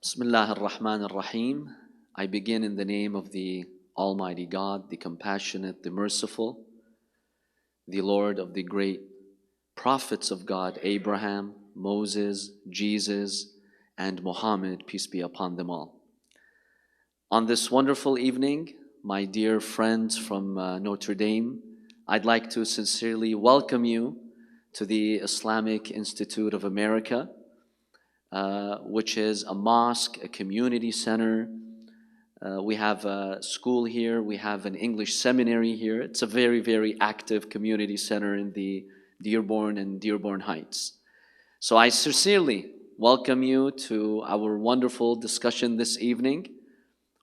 Bismillah ar-Rahman ar-Rahim. I begin in the name of the Almighty God, the Compassionate, the Merciful, the Lord of the great prophets of God, Abraham, Moses, Jesus, and Muhammad, peace be upon them all. On this wonderful evening, my dear friends from Notre Dame, I'd like to sincerely welcome you to the Islamic Institute of America, which is a mosque, a community center. We have a school here, we have an English seminary here. It's a very, very active community center in the Dearborn and Dearborn Heights. So I sincerely welcome you to our wonderful discussion this evening.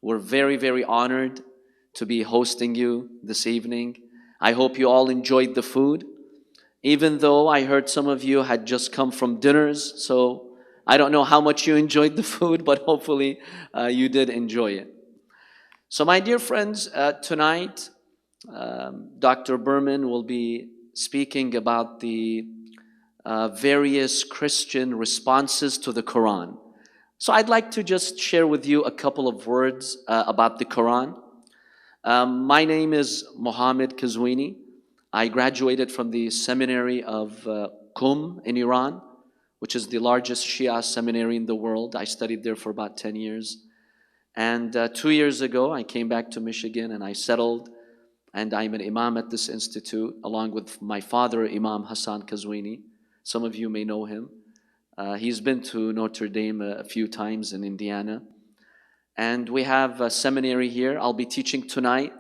We're very, very honored to be hosting you this evening. I hope you all enjoyed the food, even though I heard some of you had just come from dinners, so I don't know how much you enjoyed the food, but hopefully you did enjoy it. So my dear friends, tonight Dr. Berman will be speaking about the various Christian responses to the Quran. So I'd like to just share with you a couple of words about the Quran. My name is Mohammed Kazwini. I graduated from the seminary of Qum in Iran, which is the largest Shia seminary in the world. I studied there for about 10 years. And 2 years ago, I came back to Michigan and I settled, and I'm an imam at this institute, along with my father, Imam Hassan Kazwini. Some of you may know him. He's been to Notre Dame a few times in Indiana. And we have a seminary here. I'll be teaching tonight,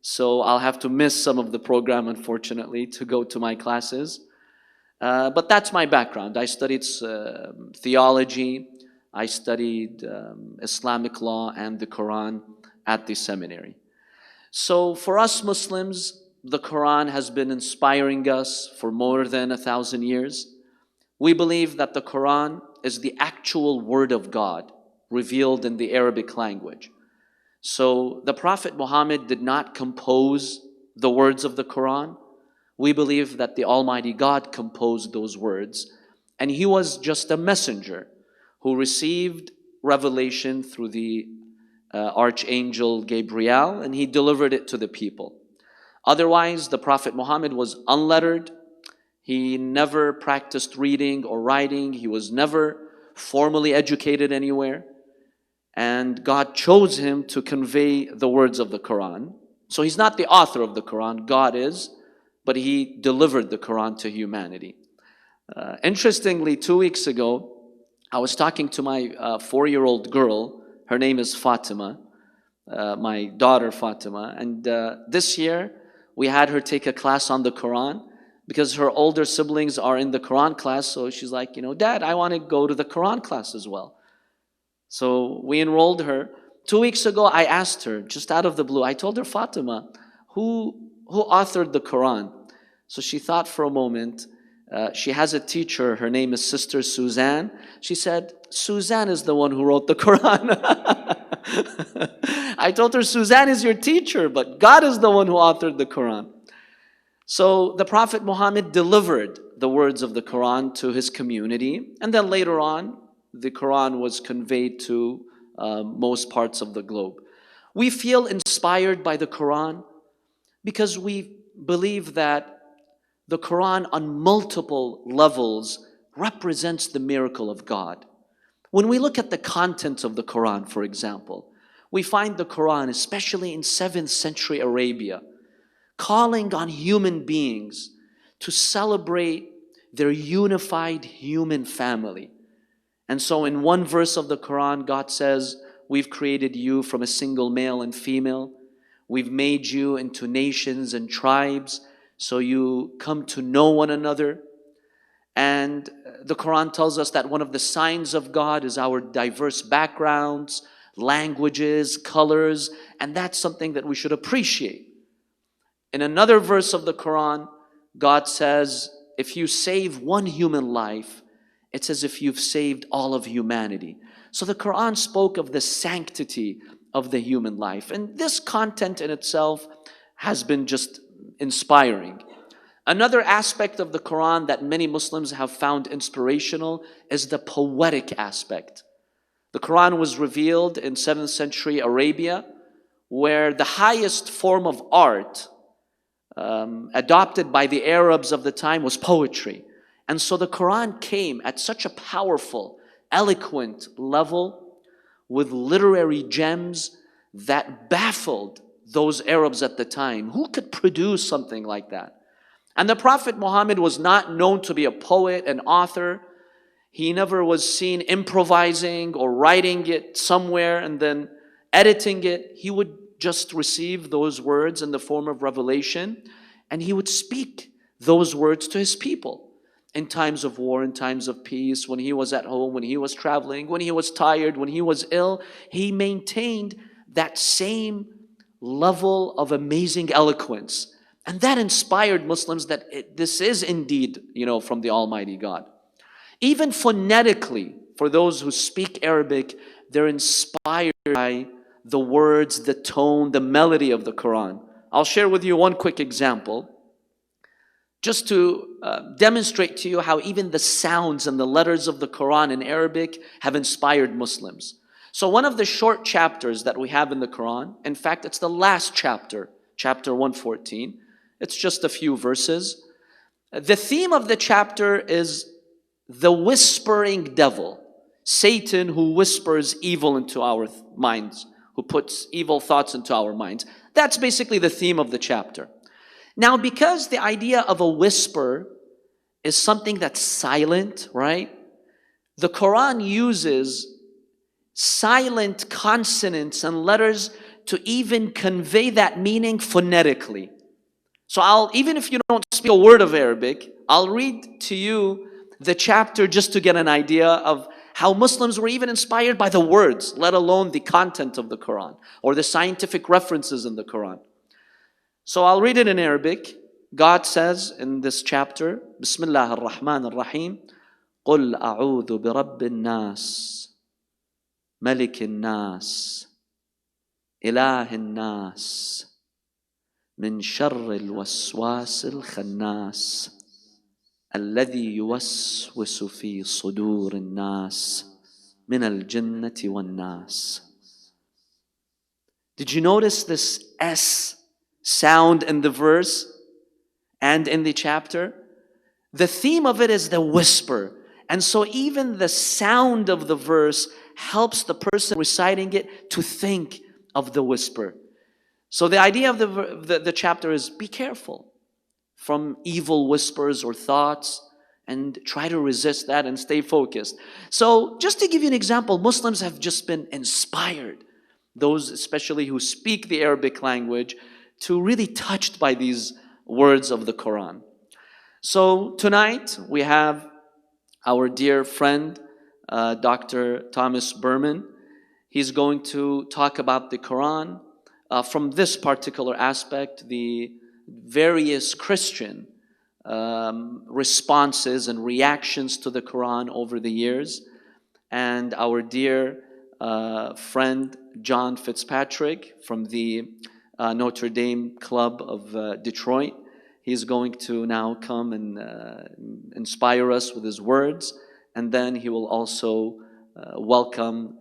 so I'll have to miss some of the program, unfortunately, to go to my classes. But that's my background. I studied theology, I studied Islamic law and the Quran at the seminary. So for us Muslims, the Quran has been inspiring us for more than 1,000 years. We believe that the Quran is the actual word of God revealed in the Arabic language. So the Prophet Muhammad did not compose the words of the Quran. We believe that the Almighty God composed those words, and he was just a messenger who received revelation through the Archangel Gabriel, and he delivered it to the people. Otherwise, the Prophet Muhammad was unlettered. He never practiced reading or writing. He was never formally educated anywhere. And God chose him to convey the words of the Quran. So he's not the author of the Quran, God is, but he delivered the Quran to humanity. Interestingly, 2 weeks ago, I was talking to my 4-year-old girl. Her name is Fatima, my daughter Fatima. And this year, we had her take a class on the Quran because her older siblings are in the Quran class. So she's like, Dad, I want to go to the Quran class as well. So we enrolled her. 2 weeks ago, I asked her, just out of the blue, I told her, Fatima, who authored the Quran? So she thought for a moment. She has a teacher, her name is Sister Suzanne. She said, Suzanne is the one who wrote the Quran. I told her, Suzanne is your teacher, but God is the one who authored the Quran. So the Prophet Muhammad delivered the words of the Quran to his community, and then later on, the Quran was conveyed to most parts of the globe. We feel inspired by the Quran because we believe that the Quran on multiple levels represents the miracle of God. When we look at the contents of the Quran, for example, we find the Quran, especially in 7th century Arabia, calling on human beings to celebrate their unified human family. And so in one verse of the Quran, God says, we've created you from a single male and female. We've made you into nations and tribes, so you come to know one another. And the Quran tells us that one of the signs of God is our diverse backgrounds, languages, colors, and that's something that we should appreciate. In another verse of the Quran, God says, if you save one human life, it's as if you've saved all of humanity. So the Quran spoke of the sanctity of the human life. And this content in itself has been just inspiring. Another aspect of the Quran that many Muslims have found inspirational is the poetic aspect. The Quran was revealed in 7th century Arabia, where the highest form of art adopted by the Arabs of the time was poetry. And so the Quran came at such a powerful, eloquent level with literary gems that baffled those Arabs at the time. Who could produce something like that? And the Prophet Muhammad was not known to be a poet, an author. He never was seen improvising or writing it somewhere and then editing it. He would just receive those words in the form of revelation, and he would speak those words to his people in times of war, in times of peace, when he was at home, when he was traveling, when he was tired, when he was ill. He maintained that same level of amazing eloquence. And that inspired Muslims that this is indeed, from the Almighty God. Even phonetically, for those who speak Arabic, they're inspired by the words, the tone, the melody of the Quran. I'll share with you one quick example, just to demonstrate to you how even the sounds and the letters of the Quran in Arabic have inspired Muslims. So one of the short chapters that we have in the Quran, in fact, it's the last chapter, chapter 114. It's just a few verses. The theme of the chapter is the whispering devil, Satan, who whispers evil into our minds, who puts evil thoughts into our minds. That's basically the theme of the chapter. Now, because the idea of a whisper is something that's silent, right? The Quran uses silent consonants and letters to even convey that meaning phonetically. So even if you don't speak a word of Arabic, I'll read to you the chapter just to get an idea of how Muslims were even inspired by the words, let alone the content of the Quran or the scientific references in the Quran. So I'll read it in Arabic. God says in this chapter, Bismillah ar-Rahman ar-Rahim, قُلْ أَعُوذُ بِرَبِّ النَّاسِ مَلِكِ النَّاسِ إِلَهِ النَّاسِ من شر الوسواس الخناس الذي يوسوس في صدور الناس من الجنة والناس. Did you notice this S sound in the verse and in the chapter? The theme of it is the whisper. And so even the sound of the verse helps the person reciting it to think of the whisper. So the idea of the chapter is be careful from evil whispers or thoughts and try to resist that and stay focused. So just to give you an example, Muslims have just been inspired, those especially who speak the Arabic language, to really touched by these words of the Quran. So tonight we have our dear friend, Dr. Thomas Berman. He's going to talk about the Quran from this particular aspect, the various Christian responses and reactions to the Quran over the years. And our dear friend John Fitzpatrick from the Notre Dame Club of Detroit, he's going to now come and inspire us with his words, and then he will also welcome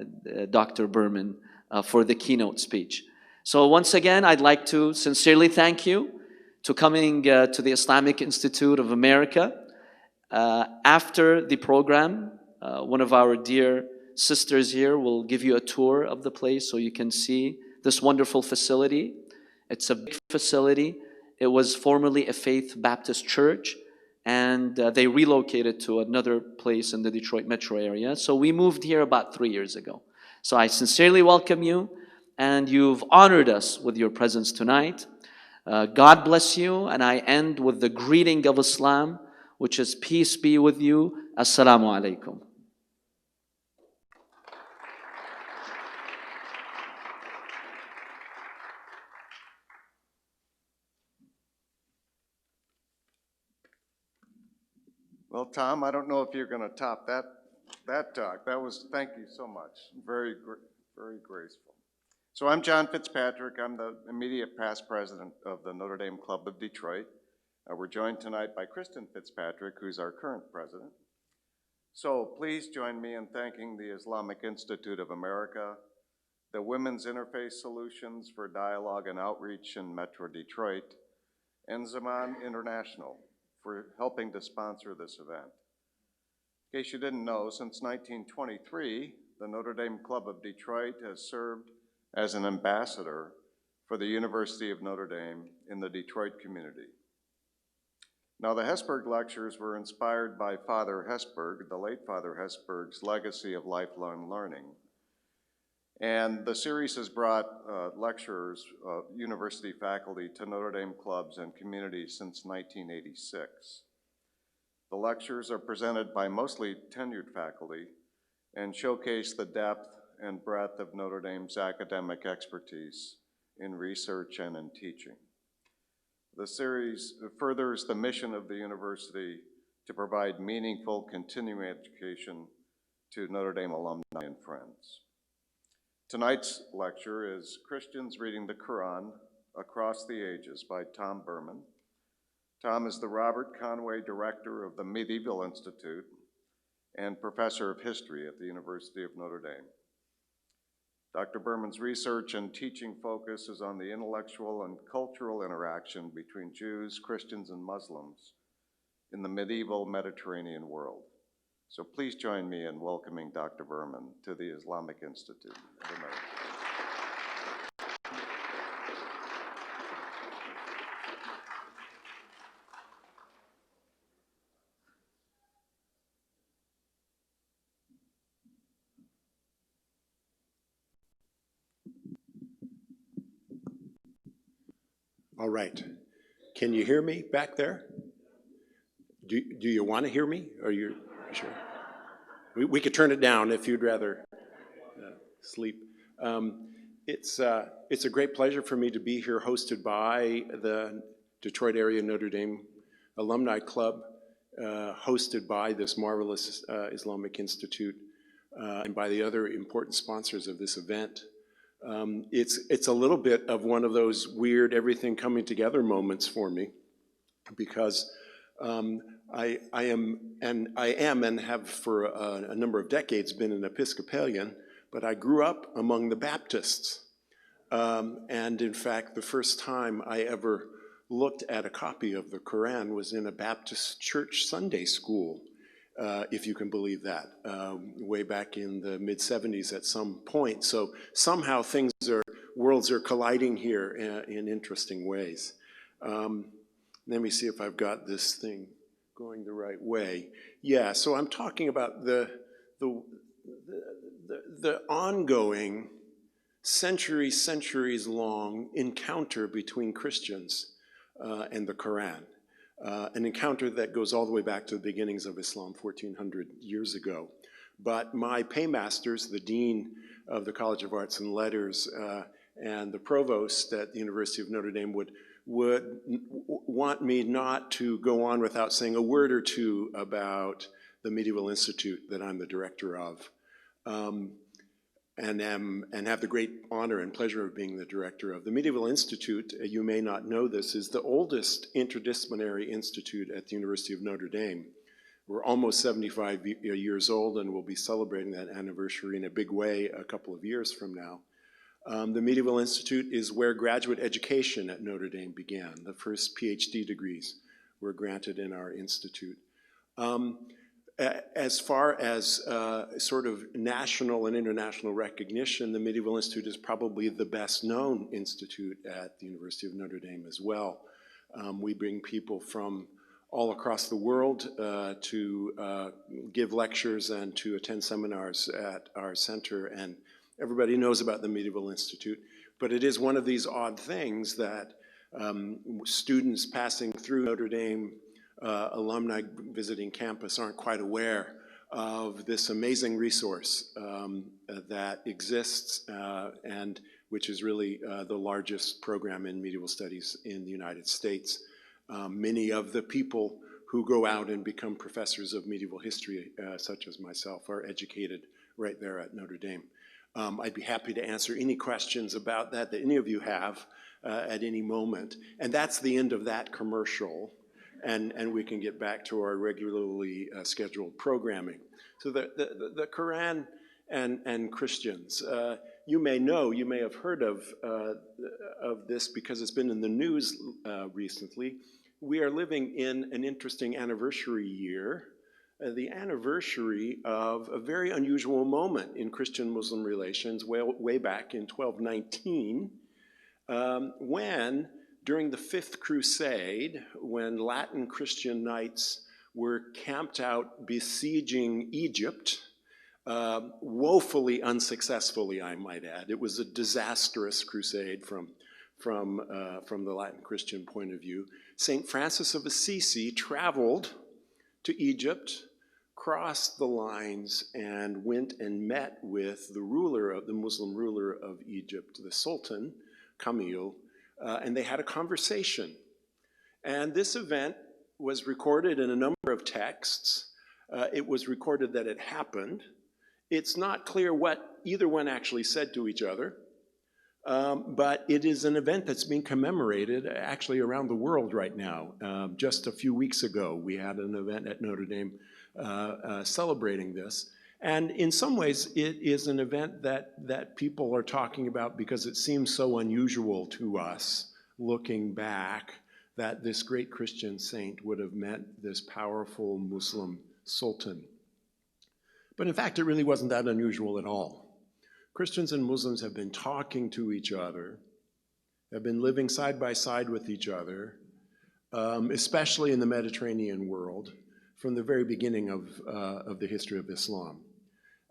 Dr. Berman for the keynote speech. So once again, I'd like to sincerely thank you to coming to the Islamic Institute of America. After the program, one of our dear sisters here will give you a tour of the place so you can see this wonderful facility. It's a big facility. It was formerly a Faith Baptist church, and they relocated to another place in the Detroit metro area. So we moved here about 3 years ago. So I sincerely welcome you, and you've honored us with your presence tonight. God bless you, and I end with the greeting of Islam, which is peace be with you. Assalamu alaikum. Well, Tom, I don't know if you're going to top that talk. Thank you so much. Very graceful. So I'm John Fitzpatrick. I'm the immediate past president of the Notre Dame Club of Detroit. We're joined tonight by Kristen Fitzpatrick, who's our current president. So please join me in thanking the Islamic Institute of America, the Women's Interfaith Solutions for Dialogue and Outreach in Metro Detroit, and Zaman International for helping to sponsor this event. In case you didn't know, since 1923, the Notre Dame Club of Detroit has served as an ambassador for the University of Notre Dame in the Detroit community. Now, the Hesburgh lectures were inspired by Father Hesburgh, the late Father Hesburgh's legacy of lifelong learning. And the series has brought lecturers, university faculty to Notre Dame clubs and communities since 1986. The lectures are presented by mostly tenured faculty and showcase the depth and breadth of Notre Dame's academic expertise in research and in teaching. The series furthers the mission of the university to provide meaningful continuing education to Notre Dame alumni and friends. Tonight's lecture is Christians Reading the Quran Across the Ages by Tom Berman. Tom is the Robert Conway Director of the Medieval Institute and Professor of History at the University of Notre Dame. Dr. Berman's research and teaching focus is on the intellectual and cultural interaction between Jews, Christians, and Muslims in the medieval Mediterranean world. So please join me in welcoming Dr. Berman to the Islamic Institute of America. All right. Can you hear me back there? Do you want to hear me? Are you sure? We could turn it down if you'd rather sleep. It's a great pleasure for me to be here, hosted by the Detroit Area Notre Dame Alumni Club, hosted by this marvelous Islamic Institute, and by the other important sponsors of this event. It's a little bit of one of those weird everything coming together moments for me, because I am and have for a number of decades been an Episcopalian, but I grew up among the Baptists. And in fact, the first time I ever looked at a copy of the Quran was in a Baptist church Sunday school, if you can believe that, way back in the mid-'70s at some point. So somehow worlds are colliding here in interesting ways. Let me see if I've got this thing going the right way. Yeah, so I'm talking about the ongoing centuries long encounter between Christians and the Quran. An encounter that goes all the way back to the beginnings of Islam 1,400 years ago. But my paymasters, the dean of the College of Arts and Letters and the provost at the University of Notre Dame would want me not to go on without saying a word or two about the Medieval Institute that I'm the director of. And have the great honor and pleasure of being the director of. The Medieval Institute, you may not know this, is the oldest interdisciplinary institute at the University of Notre Dame. We're almost 75 years old, and we'll be celebrating that anniversary in a big way a couple of years from now. The Medieval Institute is where graduate education at Notre Dame began. The first PhD degrees were granted in our institute. As far as sort of national and international recognition, the Medieval Institute is probably the best known institute at the University of Notre Dame as well. We bring people from all across the world to give lectures and to attend seminars at our center, and everybody knows about the Medieval Institute. But it is one of these odd things that students passing through Notre Dame, alumni visiting campus, aren't quite aware of this amazing resource that exists and which is really the largest program in medieval studies in the United States. Many of the people who go out and become professors of medieval history, such as myself, are educated right there at Notre Dame. I'd be happy to answer any questions about that any of you have at any moment. And that's the end of that commercial. and we can get back to our regularly scheduled programming. So the Quran and Christians. You may have heard of this because it's been in the news recently. We are living in an interesting anniversary year, the anniversary of a very unusual moment in Christian-Muslim relations way back in 1219, when, during the Fifth Crusade, when Latin Christian knights were camped out besieging Egypt, woefully unsuccessfully, I might add. It was a disastrous crusade from the Latin Christian point of view. St. Francis of Assisi traveled to Egypt, crossed the lines, and went and met with the Muslim ruler of Egypt, the Sultan, Camille, and they had a conversation. And this event was recorded in a number of texts. It was recorded that it happened. It's not clear what either one actually said to each other, but it is an event that's being commemorated actually around the world right now. Just a few weeks ago, we had an event at Notre Dame celebrating this. And in some ways, it is an event that people are talking about because it seems so unusual to us, looking back, that this great Christian saint would have met this powerful Muslim sultan. But in fact, it really wasn't that unusual at all. Christians and Muslims have been talking to each other, have been living side by side with each other, especially in the Mediterranean world, from the very beginning of the history of Islam.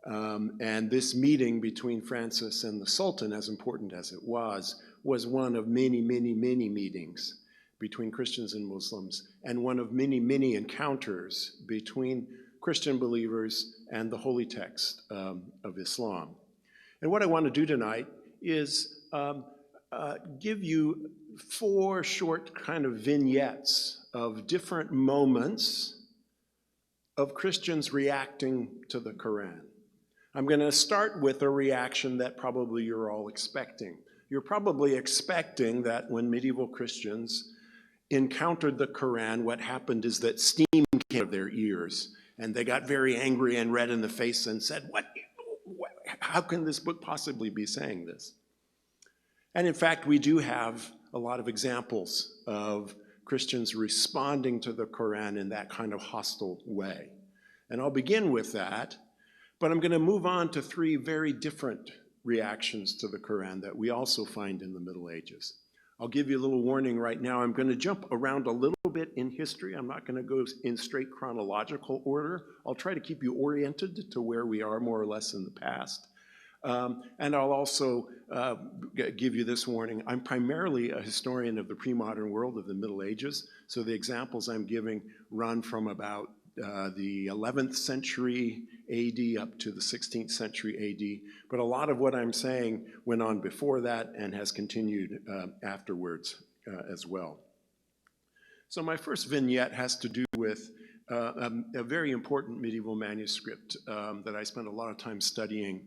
And this meeting between Francis and the Sultan, as important as it was one of many, many, many meetings between Christians and Muslims, and one of many, many encounters between Christian believers and the holy text of Islam. And what I want to do tonight is give you 4 short kind of vignettes of different moments of Christians reacting to the Quran. I'm going to start with a reaction that probably you're all expecting. You're probably expecting that when medieval Christians encountered the Quran, what happened is that steam came out of their ears, and they got very angry and red in the face and said, how can this book possibly be saying this? And in fact, we do have a lot of examples of Christians responding to the Quran in that kind of hostile way. And I'll begin with that, but I'm going to move on to 3 very different reactions to the Quran that we also find in the Middle Ages. I'll give you a little warning right now. I'm going to jump around a little bit in history. I'm not going to go in straight chronological order. I'll try to keep you oriented to where we are more or less in the past. And I'll also give you this warning. I'm primarily a historian of the pre-modern world of the Middle Ages, so the examples I'm giving run from about the 11th century AD up to the 16th century AD, but a lot of what I'm saying went on before that and has continued afterwards as well. So my first vignette has to do with a very important medieval manuscript that I spent a lot of time studying,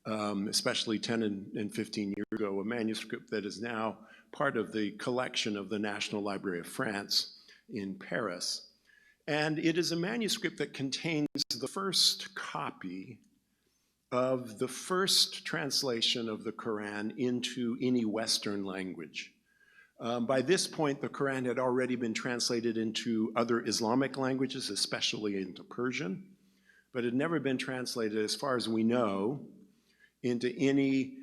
especially 10 and 15 years ago, a manuscript that is now part of the collection of the National Library of France in Paris. And it is a manuscript that contains the first copy of the first translation of the Quran into any Western language. By this point, the Quran had already been translated into other Islamic languages, especially into Persian, but had never been translated, as far as we know, into any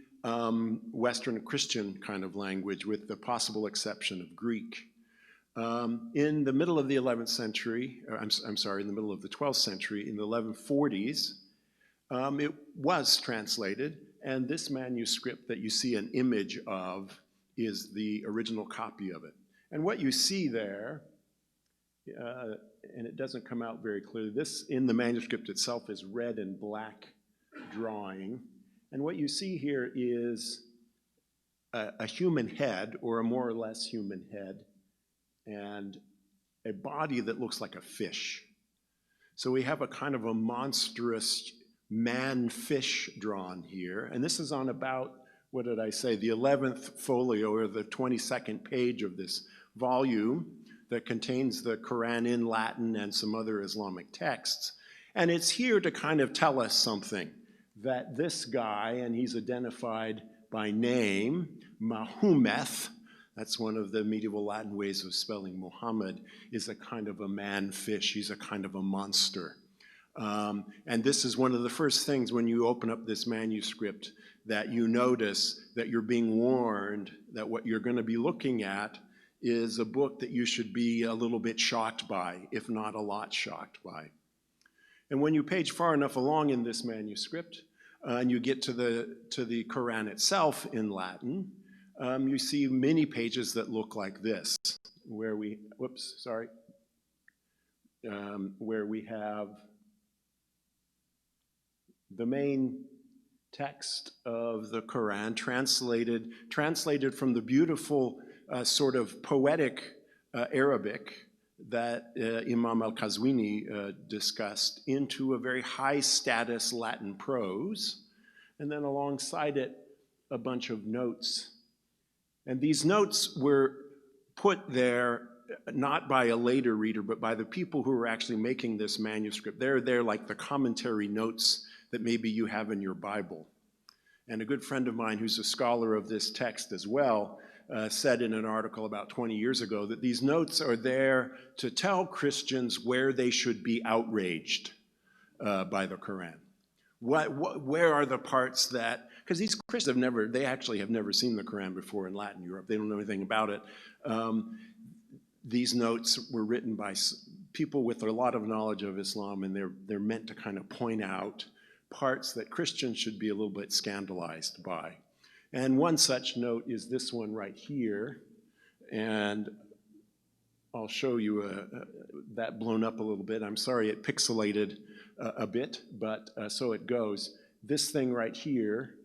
Western Christian kind of language, with the possible exception of Greek. In the middle of the 11th century, in the middle of the 12th century, in the 1140s, it was translated, and this manuscript that you see an image of is the original copy of it. And what you see there, and it doesn't come out very clearly, this in the manuscript itself is red and black drawing, and what you see here is a human head, or a more or less human head, and a body that looks like a fish. So we have a kind of a monstrous man-fish drawn here, and this is on about, what did I say, the 11th folio, or the 22nd page of this volume. that contains the Quran in Latin and some other Islamic texts. And it's here to kind of tell us something, that this guy, and he's identified by name, Mahumeth, that's one of the medieval Latin ways of spelling Muhammad, is a kind of a man-fish. He's a kind of a monster. And this is one of the first things when you open up this manuscript that you notice that you're being warned that what you're going to be looking at is a book that you should be a little bit shocked by, if not a lot shocked by. And when you page far enough along in this manuscript, and you get to the Quran itself in Latin, you see many pages that look like this, where we, where we have the main text of the Quran translated from the beautiful sort of poetic Arabic that Imam al-Qazwini discussed into a very high status Latin prose, and then alongside it a bunch of notes. And these notes were put there not by a later reader, but by the people who were actually making this manuscript. They're like the commentary notes that maybe you have in your Bible. And a good friend of mine who's a scholar of this text as well said in an article about 20 years ago that these notes are there to tell Christians where they should be outraged by the Quran. Where are the parts that, because these Christians they actually have never seen the Quran before in Latin Europe. They don't know anything about it. These notes were written by people with a lot of knowledge of Islam, and they're meant to kind of point out parts that Christians should be a little bit scandalized by. And one such note is this one right here, and I'll show you that blown up a little bit. I'm sorry it pixelated a bit, but so it goes. This thing right here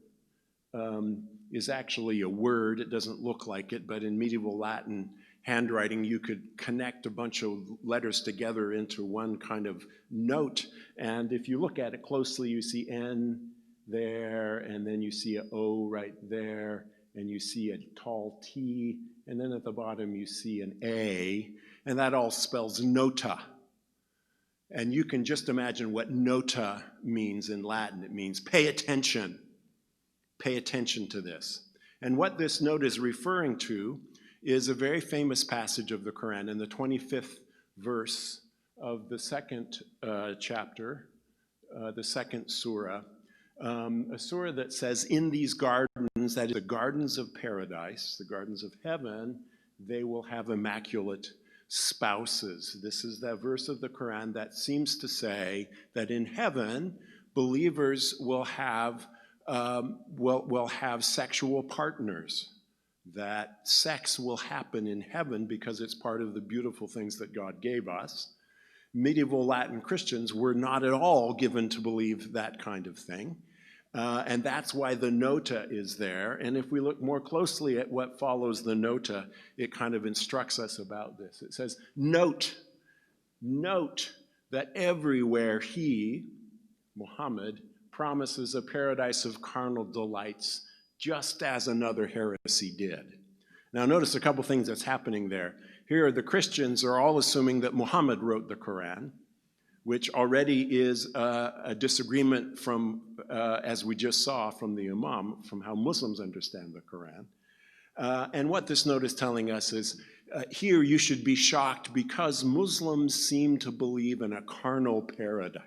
is actually a word. It doesn't look like it, but in medieval Latin handwriting, you could connect a bunch of letters together into one kind of note. And if you look at it closely, you see N there, and then you see an O right there, and you see a tall T, and then at the bottom you see an A, and that all spells nota. And you can just imagine what nota means in Latin. It means pay attention. Pay attention to this. And what this note is referring to is a very famous passage of the Quran in the 25th verse of the second chapter, the second surah, a surah that says, in these gardens, that is the gardens of paradise, the gardens of heaven, they will have immaculate spouses. This is that verse of the Quran that seems to say that in heaven, believers will have sexual partners, that sex will happen in heaven because it's part of the beautiful things that God gave us. Medieval Latin Christians were not at all given to believe that kind of thing. And that's why the nota is there. And if we look more closely at what follows the nota, it kind of instructs us about this. It says, note that everywhere he, Muhammad, promises a paradise of carnal delights, just as another heresy did. Now notice a couple things that's happening there. Here the Christians are all assuming that Muhammad wrote the Quran, which already is a disagreement from, as we just saw from the Imam, from how Muslims understand the Quran. And what this note is telling us is, here you should be shocked because Muslims seem to believe in a carnal paradise,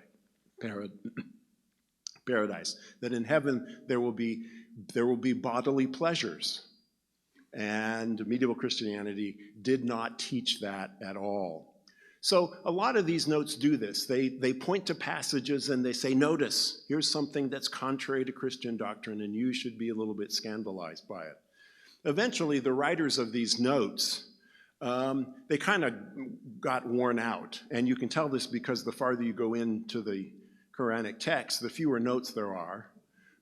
that in heaven there will be bodily pleasures. And medieval Christianity did not teach that at all. So a lot of these notes do this. They point to passages and they say, notice, here's something that's contrary to Christian doctrine and you should be a little bit scandalized by it. Eventually, the writers of these notes, they kind of got worn out. And you can tell this because the farther you go into the Quranic text, the fewer notes there are.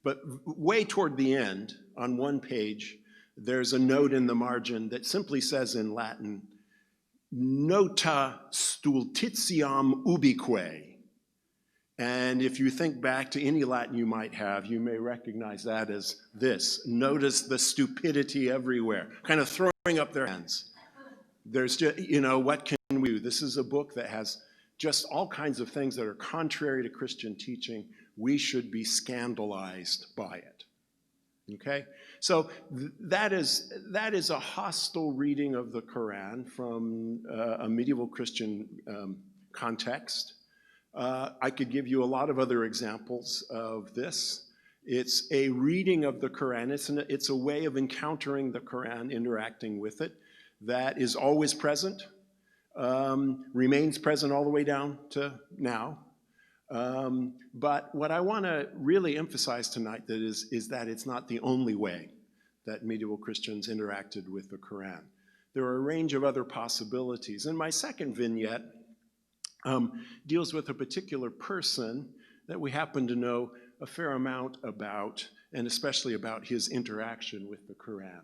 But way toward the end, on one page, there's a note in the margin that simply says in Latin, nota stultitiam ubique. And if you think back to any Latin you might have, you may recognize that as this. Notice the stupidity everywhere, kind of throwing up their hands. There's just, what can we do? This is a book that has just all kinds of things that are contrary to Christian teaching. We should be scandalized by it. Okay? So that is a hostile reading of the Quran from a medieval Christian context. I could give you a lot of other examples of this. It's a reading of the Quran. It's a way of encountering the Quran, interacting with it, that is always present, remains present all the way down to now. But what I want to really emphasize tonight is that it's not the only way that medieval Christians interacted with the Quran. There are a range of other possibilities. And my second vignette deals with a particular person that we happen to know a fair amount about, and especially about his interaction with the Quran.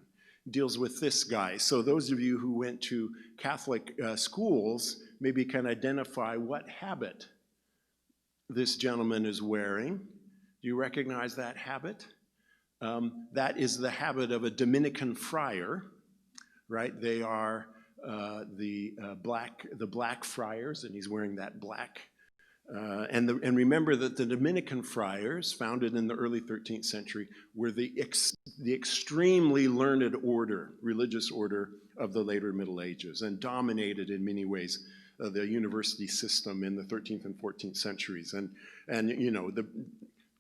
Deals with this guy. So those of you who went to Catholic schools maybe can identify what habit this gentleman is wearing. Do you recognize that habit? That is the habit of a Dominican friar, right? They are the black friars, and he's wearing that black. And remember that the Dominican friars, founded in the early 13th century, were the extremely learned order, religious order of the later Middle Ages, and dominated in many ways the university system in the 13th and 14th centuries. And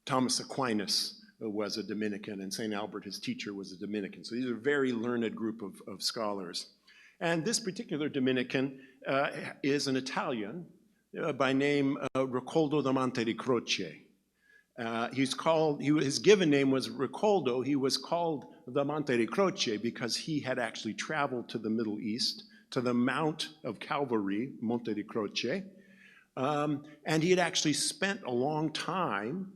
Thomas Aquinas was a Dominican, and St. Albert, his teacher, was a Dominican. So these are a very learned group of scholars. And this particular Dominican is an Italian by name Ricoldo da Monte di Croce. His given name was Ricoldo. He was called da Monte di Croce because he had actually traveled to the Middle East, to the Mount of Calvary, Monte di Croce, and he had actually spent a long time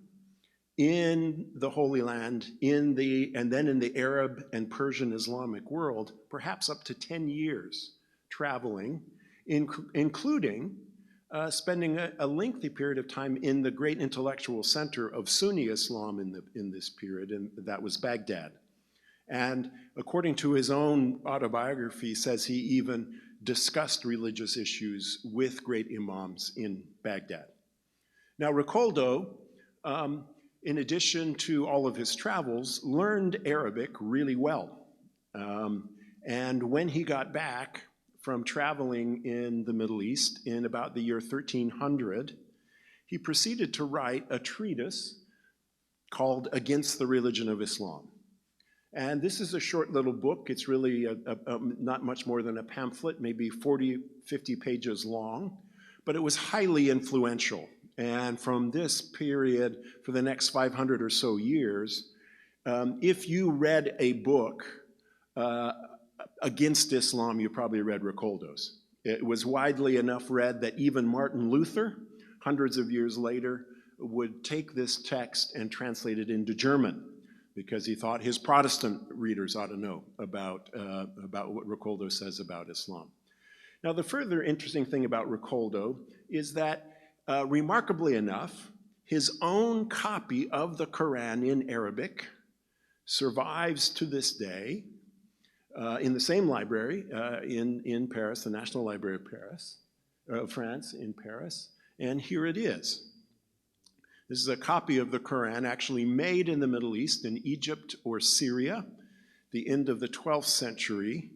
in the Holy Land, and then in the Arab and Persian Islamic world, perhaps up to 10 years traveling, including spending a lengthy period of time in the great intellectual center of Sunni Islam in this period, and that was Baghdad. And according to his own autobiography, says he even discussed religious issues with great imams in Baghdad. Now, Ricoldo, in addition to all of his travels, learned Arabic really well. And when he got back from traveling in the Middle East in about the year 1300, he proceeded to write a treatise called Against the Religion of Islam. And this is a short little book. It's really not much more than a pamphlet, maybe 40, 50 pages long, but it was highly influential. And from this period, for the next 500 or so years, if you read a book against Islam, you probably read Ricoldo's. It was widely enough read that even Martin Luther, hundreds of years later, would take this text and translate it into German, because he thought his Protestant readers ought to know about what Ricoldo says about Islam. Now, the further interesting thing about Ricoldo is that, remarkably enough, his own copy of the Quran in Arabic survives to this day in the same library in Paris, the National Library of France in Paris, and here it is. This is a copy of the Quran actually made in the Middle East, in Egypt or Syria, the end of the 12th century.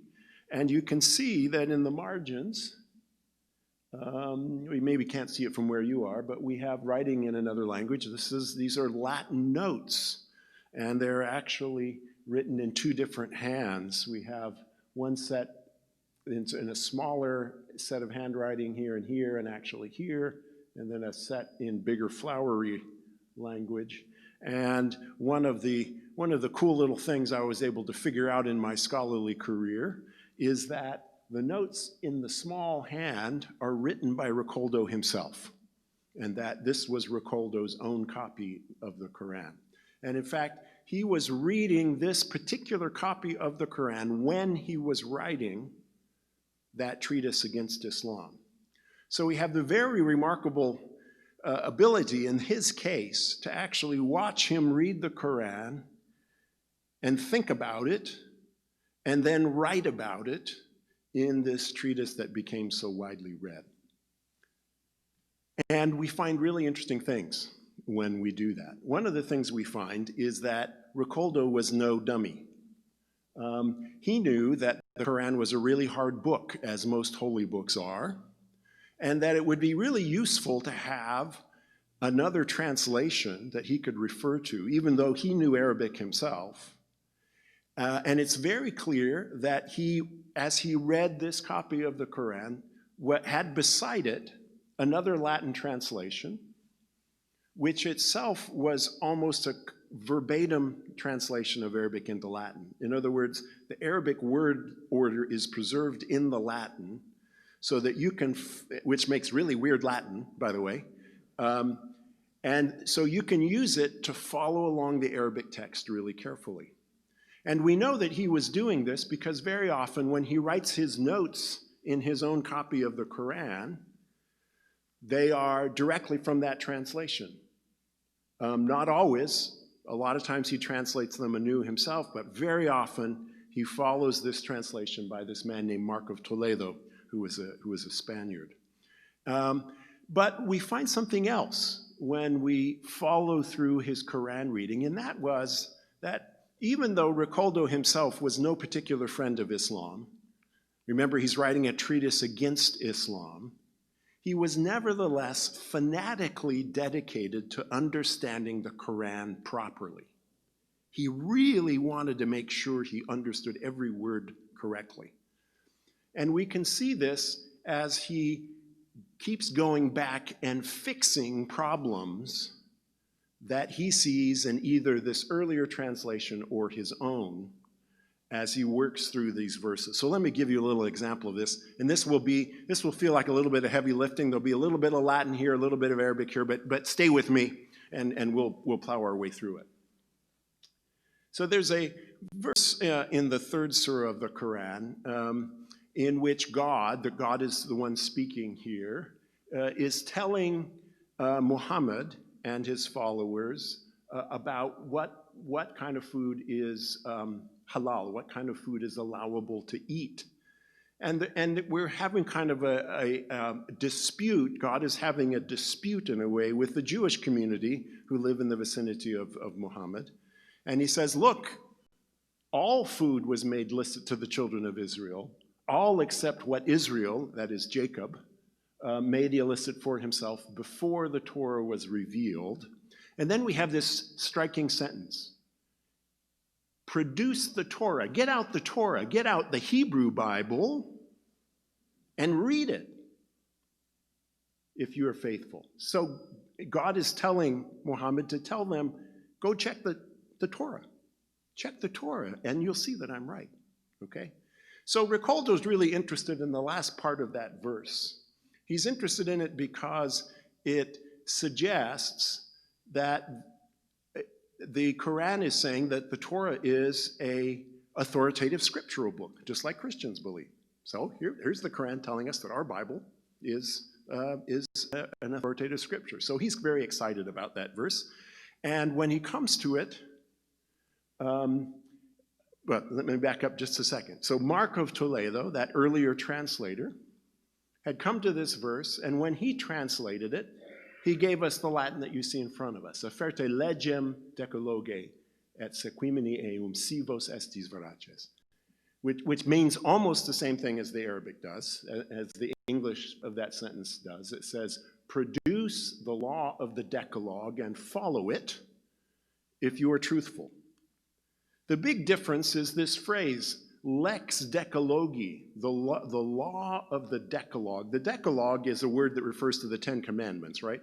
And you can see that in the margins, we maybe can't see it from where you are, but we have writing in another language. These are Latin notes, and they're actually written in two different hands. We have one set in a smaller set of handwriting here and actually here, and then a set in bigger flowery language. And one of the cool little things I was able to figure out in my scholarly career is that the notes in the small hand are written by Ricoldo himself, and that this was Ricoldo's own copy of the Quran. And in fact, he was reading this particular copy of the Quran when he was writing that treatise against Islam. So we have the very remarkable ability in his case to actually watch him read the Quran and think about it and then write about it in this treatise that became so widely read. And we find really interesting things when we do that. One of the things we find is that Ricoldo was no dummy. He knew that the Quran was a really hard book, as most holy books are, and that it would be really useful to have another translation that he could refer to, even though he knew Arabic himself. And it's very clear that he, as he read this copy of the Quran, had beside it another Latin translation, which itself was almost a verbatim translation of Arabic into Latin. In other words, the Arabic word order is preserved in the Latin so that you can, which makes really weird Latin, by the way, and so you can use it to follow along the Arabic text really carefully. And we know that he was doing this because very often when he writes his notes in his own copy of the Quran, they are directly from that translation. Not always. A lot of times he translates them anew himself, but very often he follows this translation by this man named Mark of Toledo, who was a Spaniard. But we find something else when we follow through his Quran reading, and that was that even though Ricoldo himself was no particular friend of Islam, remember he's writing a treatise against Islam, he was nevertheless fanatically dedicated to understanding the Quran properly. He really wanted to make sure he understood every word correctly. And we can see this as he keeps going back and fixing problems that he sees in either this earlier translation or his own as he works through these verses. So let me give you a little example of this. And this will feel like a little bit of heavy lifting. There'll be a little bit of Latin here, a little bit of Arabic here, but stay with me and we'll plow our way through it. So there's a verse in the third surah of the Quran in which God is the one speaking here, is telling Muhammad and his followers about what kind of food is halal, what kind of food is allowable to eat. And we're having kind of a dispute. God is having a dispute in a way with the Jewish community who live in the vicinity of Muhammad. And he says, look, all food was made licit to the children of Israel, all except what Israel, that is Jacob, made illicit for himself before the Torah was revealed. And then we have this striking sentence. Produce the Torah, get out the Hebrew Bible, and read it if you are faithful. So God is telling Muhammad to tell them, go check the Torah. Check the Torah, and you'll see that I'm right, okay? So Ricoldo's really interested in the last part of that verse. He's interested in it because it suggests that the Quran is saying that the Torah is an authoritative scriptural book, just like Christians believe. So here's the Quran telling us that our Bible is an authoritative scripture. So he's very excited about that verse. And when he comes to it, but let me back up just a second. So Mark of Toledo, that earlier translator, had come to this verse, and when he translated it, he gave us the Latin that you see in front of us. Aferte legem decaloge et sequimini eum sivos estis veraces, which means almost the same thing as the Arabic does, as the English of that sentence does. It says, produce the law of the Decalogue and follow it if you are truthful. The big difference is this phrase, lex decalogi, the law of the Decalogue. The Decalogue is a word that refers to the Ten Commandments, right?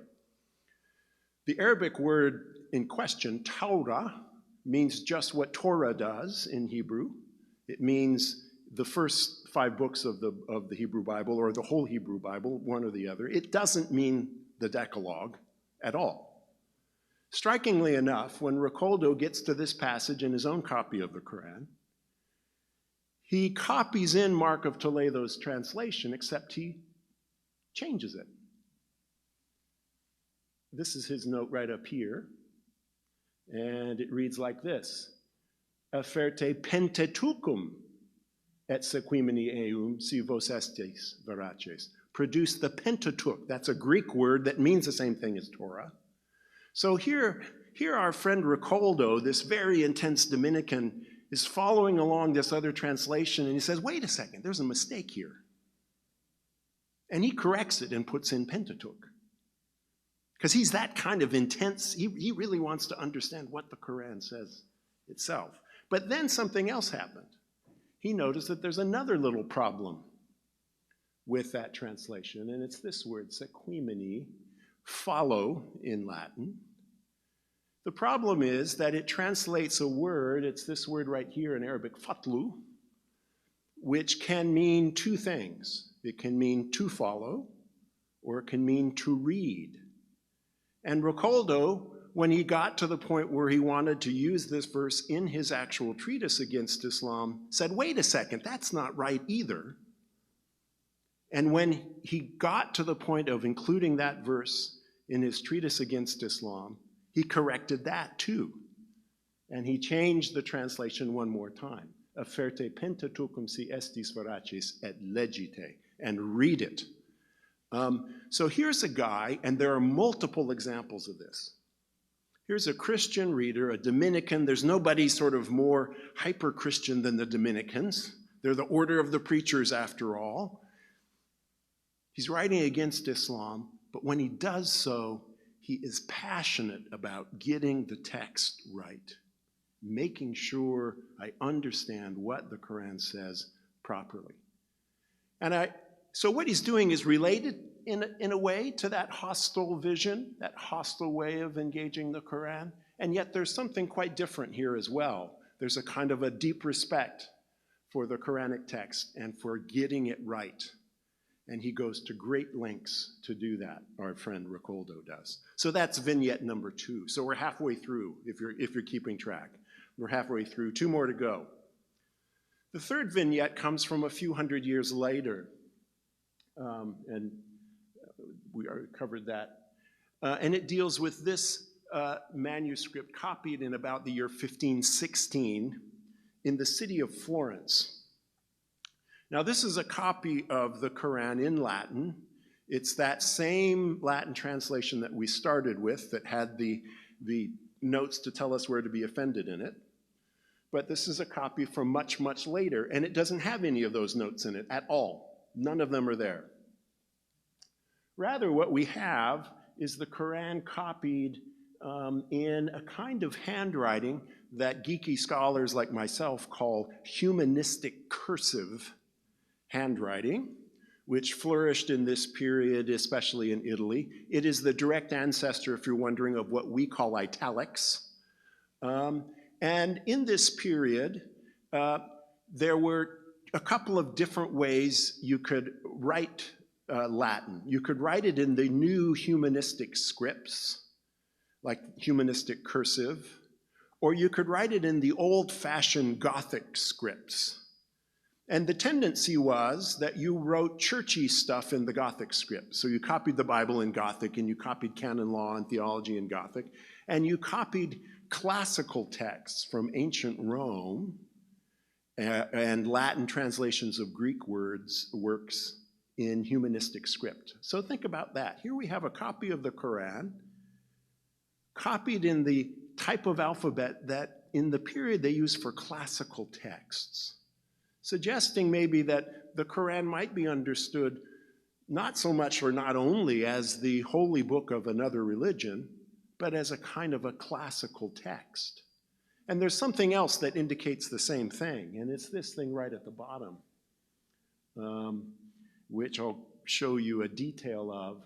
The Arabic word in question, Torah, means just what Torah does in Hebrew. It means the first 5 books of the Hebrew Bible, or the whole Hebrew Bible, one or the other. It doesn't mean the Decalogue at all. Strikingly enough, when Ricoldo gets to this passage in his own copy of the Quran, he copies in Mark of Toledo's translation, except he changes it. This is his note right up here, and it reads like this. Aferte Pentateuchum et sequimini eum si vos estes veraces. Produce the Pentateuch. That's a Greek word that means the same thing as Torah. So here our friend Ricoldo, this very intense Dominican, is following along this other translation, and he says, wait a second, there's a mistake here. And he corrects it and puts in Pentateuch. Because he's that kind of intense, he really wants to understand what the Quran says itself. But then something else happened. He noticed that there's another little problem with that translation, and it's this word, sequimini, follow in Latin. The problem is that it translates a word, it's this word right here in Arabic, fatlu, which can mean two things. It can mean to follow, or it can mean to read. And Ricoldo, when he got to the point where he wanted to use this verse in his actual treatise against Islam, said, wait a second, that's not right either. And when he got to the point of including that verse in his treatise against Islam, he corrected that too. And he changed the translation one more time. Afferte Pentateuchum si estis veraces et legite, and read it. So here's a guy, and there are multiple examples of this. Here's a Christian reader, a Dominican. There's nobody sort of more hyper-Christian than the Dominicans. They're the order of the preachers after all. He's writing against Islam, but when he does so, he is passionate about getting the text right, making sure I understand what the Quran says properly. And so what he's doing is related in a way to that hostile vision, that hostile way of engaging the Quran, and yet there's something quite different here as well. There's a kind of a deep respect for the Quranic text and for getting it right. And he goes to great lengths to do that, our friend Ricoldo does. So that's vignette number 2. So we're halfway through, if you're keeping track. We're halfway through, 2 more to go. The third vignette comes from a few hundred years later, and we already covered that. And it deals with this manuscript copied in about the year 1516 in the city of Florence. Now, this is a copy of the Quran in Latin. It's that same Latin translation that we started with that had the notes to tell us where to be offended in it. But this is a copy from much, much later, and it doesn't have any of those notes in it at all. None of them are there. Rather, what we have is the Quran copied in a kind of handwriting that geeky scholars like myself call humanistic cursive handwriting, which flourished in this period, especially in Italy. It is the direct ancestor, if you're wondering, of what we call italics. And in this period, there were a couple of different ways you could write Latin. You could write it in the new humanistic scripts, like humanistic cursive, or you could write it in the old-fashioned Gothic scripts. And the tendency was that you wrote churchy stuff in the Gothic script. So you copied the Bible in Gothic, and you copied canon law and theology in Gothic, and you copied classical texts from ancient Rome and Latin translations of Greek works in humanistic script. So think about that. Here we have a copy of the Quran, copied in the type of alphabet that in the period they used for classical texts, suggesting maybe that the Quran might be understood not so much or not only as the holy book of another religion, but as a kind of a classical text. And there's something else that indicates the same thing, and it's this thing right at the bottom, which I'll show you a detail of.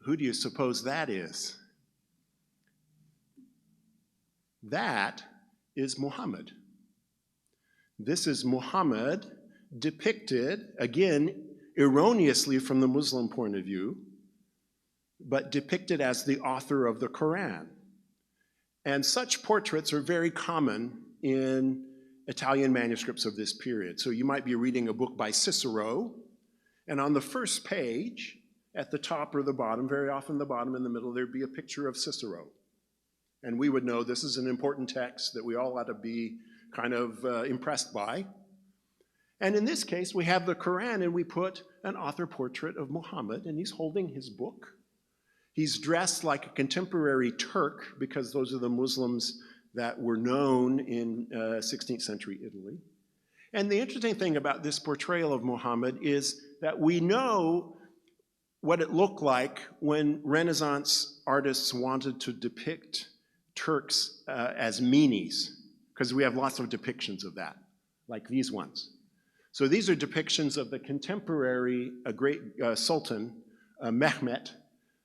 Who do you suppose that is? That is Muhammad. This is Muhammad depicted, again, erroneously from the Muslim point of view, but depicted as the author of the Quran. And such portraits are very common in Italian manuscripts of this period. So you might be reading a book by Cicero, and on the first page, at the top or the bottom, very often the bottom in the middle, there'd be a picture of Cicero. And we would know this is an important text that we all ought to be kind of impressed by. And in this case, we have the Quran, and we put an author portrait of Muhammad, and he's holding his book. He's dressed like a contemporary Turk, because those are the Muslims that were known in 16th century Italy. And the interesting thing about this portrayal of Muhammad is that we know what it looked like when Renaissance artists wanted to depict Turks as meanies, because we have lots of depictions of that, like these ones. So these are depictions of the contemporary great Sultan, Mehmet,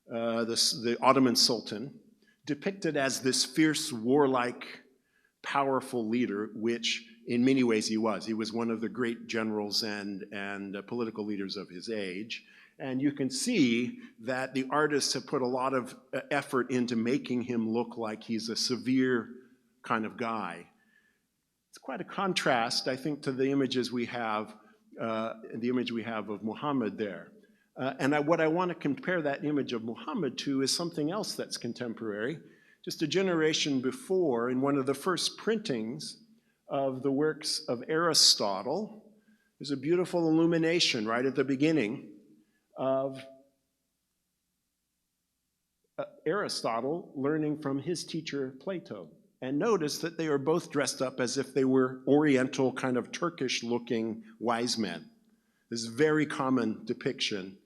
the Ottoman Sultan, depicted as this fierce, warlike, powerful leader, which in many ways he was. He was one of the great generals and political leaders of his age. And you can see that the artists have put a lot of effort into making him look like he's a severe kind of guy. It's quite a contrast, I think, to the images we have, the image we have of Muhammad there. What I want to compare that image of Muhammad to is something else that's contemporary. Just a generation before, in one of the first printings of the works of Aristotle, there's a beautiful illumination right at the beginning of Aristotle learning from his teacher Plato. And notice that they are both dressed up as if they were Oriental, kind of Turkish-looking wise men. This is a very common depiction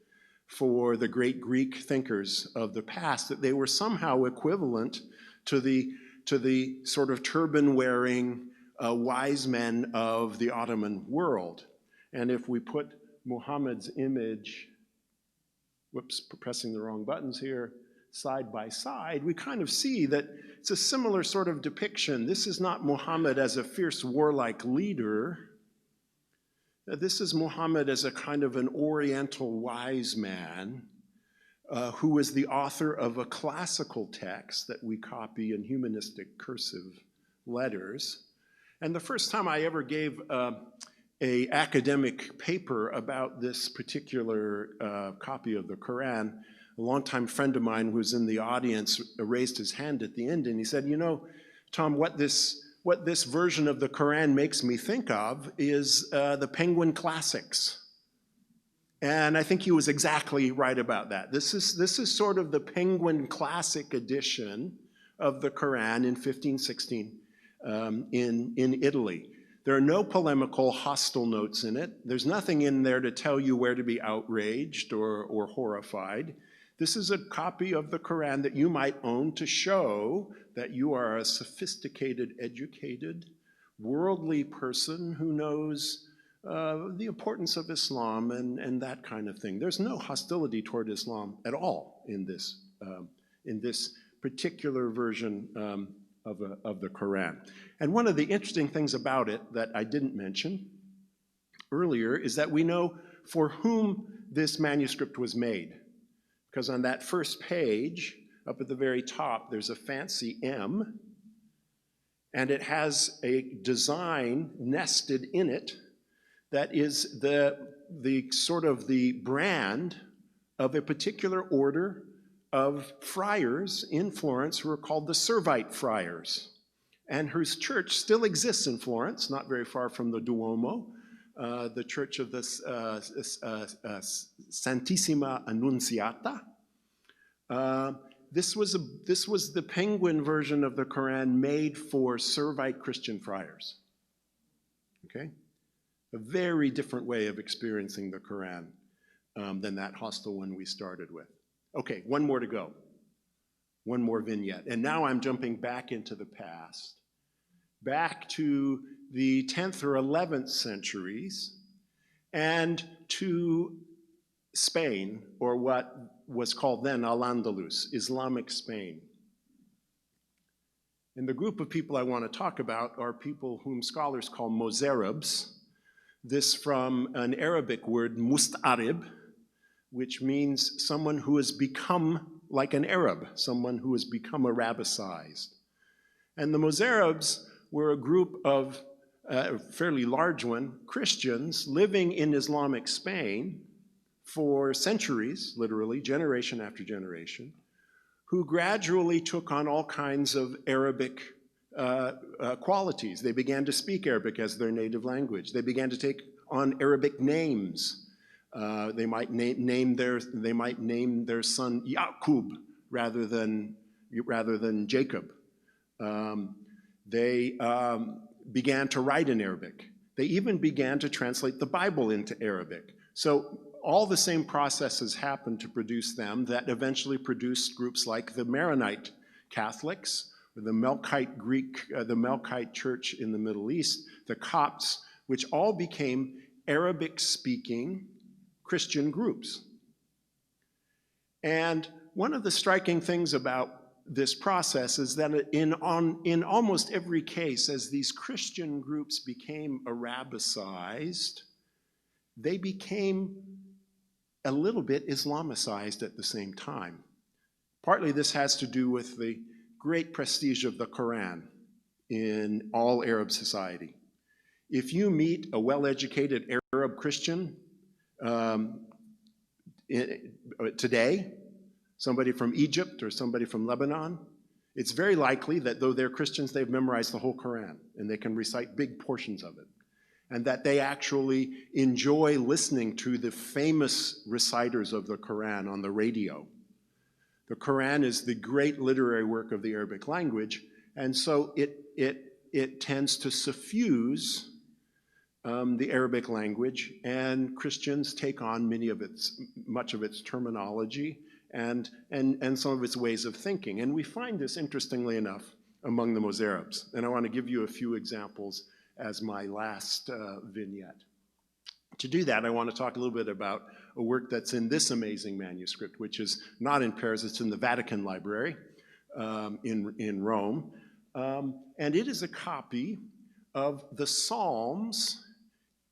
for the great Greek thinkers of the past, that they were somehow equivalent to the sort of turban-wearing wise men of the Ottoman world. And if we put Muhammad's image, whoops, pressing the wrong buttons here, side by side, we kind of see that it's a similar sort of depiction. This is not Muhammad as a fierce warlike leader. This is Muhammad as a kind of an Oriental wise man who was the author of a classical text that we copy in humanistic cursive letters. And the first time I ever gave an academic paper about this particular copy of the Quran, a longtime friend of mine who was in the audience raised his hand at the end, and he said, you know, Tom, what this version of the Quran makes me think of is the Penguin Classics. And I think he was exactly right about that. This is sort of the Penguin Classic edition of the Quran in 1516 in Italy. There are no polemical, hostile notes in it. There's nothing in there to tell you where to be outraged or horrified. This is a copy of the Quran that you might own to show that you are a sophisticated, educated, worldly person who knows the importance of Islam and that kind of thing. There's no hostility toward Islam at all in this particular version of the Quran. And one of the interesting things about it that I didn't mention earlier is that we know for whom this manuscript was made. Because on that first page, up at the very top, there's a fancy M, and it has a design nested in it that is the sort of the brand of a particular order of friars in Florence who are called the Servite Friars, and whose church still exists in Florence, not very far from the Duomo, the Church of the Santissima Annunziata. This was the Penguin version of the Quran made for Servite Christian friars. Okay? A very different way of experiencing the Quran than that hostile one we started with. Okay, one more to go. One more vignette. And now I'm jumping back into the past, back to the 10th or 11th centuries, and to Spain, or what was called then Al-Andalus, Islamic Spain. And the group of people I want to talk about are people whom scholars call Mozarabs. This from an Arabic word, mustarib, which means someone who has become like an Arab, someone who has become Arabicized. And the Mozarabs were a group of, a fairly large one, Christians living in Islamic Spain for centuries, literally, generation after generation, who gradually took on all kinds of Arabic qualities. They began to speak Arabic as their native language. They began to take on Arabic names. They might name their son Yaqub rather than Jacob. They began to write in Arabic. They even began to translate the Bible into Arabic. So all the same processes happened to produce them that eventually produced groups like the Maronite Catholics, or the Melkite Church in the Middle East, the Copts, which all became Arabic-speaking Christian groups. And one of the striking things about this process is that in almost every case, as these Christian groups became Arabicized, they became a little bit Islamicized at the same time. Partly this has to do with the great prestige of the Quran in all Arab society. If you meet a well-educated Arab Christian today, somebody from Egypt or somebody from Lebanon, it's very likely that though they're Christians, they've memorized the whole Quran and they can recite big portions of it. And that they actually enjoy listening to the famous reciters of the Quran on the radio. The Quran is the great literary work of the Arabic language, and so it tends to suffuse the Arabic language, and Christians take on much of its terminology and some of its ways of thinking. And we find this, interestingly enough, among the Mozarabs. And I want to give you a few examples as my last vignette. To do that, I want to talk a little bit about a work that's in this amazing manuscript, which is not in Paris, it's in the Vatican Library in Rome. And it is a copy of the Psalms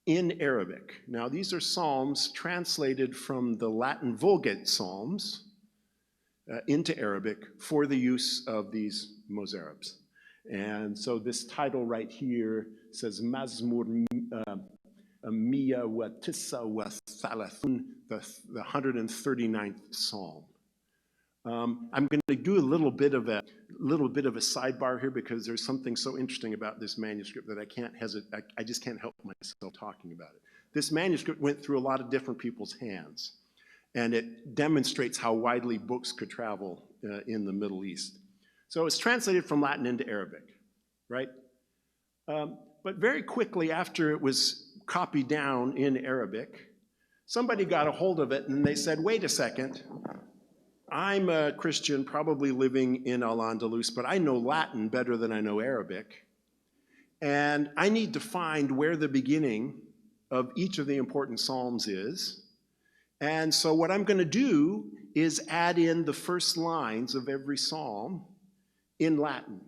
in Arabic. Now, these are Psalms translated from the Latin Vulgate Psalms into Arabic for the use of these Mozarabs. And so this title right here says Mazmur Miya wa Tissa wa Thalathun, the 139th Psalm. I'm going to do a little bit of a sidebar here because there's something so interesting about this manuscript that I just can't help myself talking about it. This manuscript went through a lot of different people's hands, and it demonstrates how widely books could travel in the Middle East. So it's translated from Latin into Arabic, right? But very quickly after it was copied down in Arabic, somebody got a hold of it and they said, wait a second, I'm a Christian probably living in Al-Andalus, but I know Latin better than I know Arabic. And I need to find where the beginning of each of the important Psalms is. And so what I'm going to do is add in the first lines of every Psalm in Latin.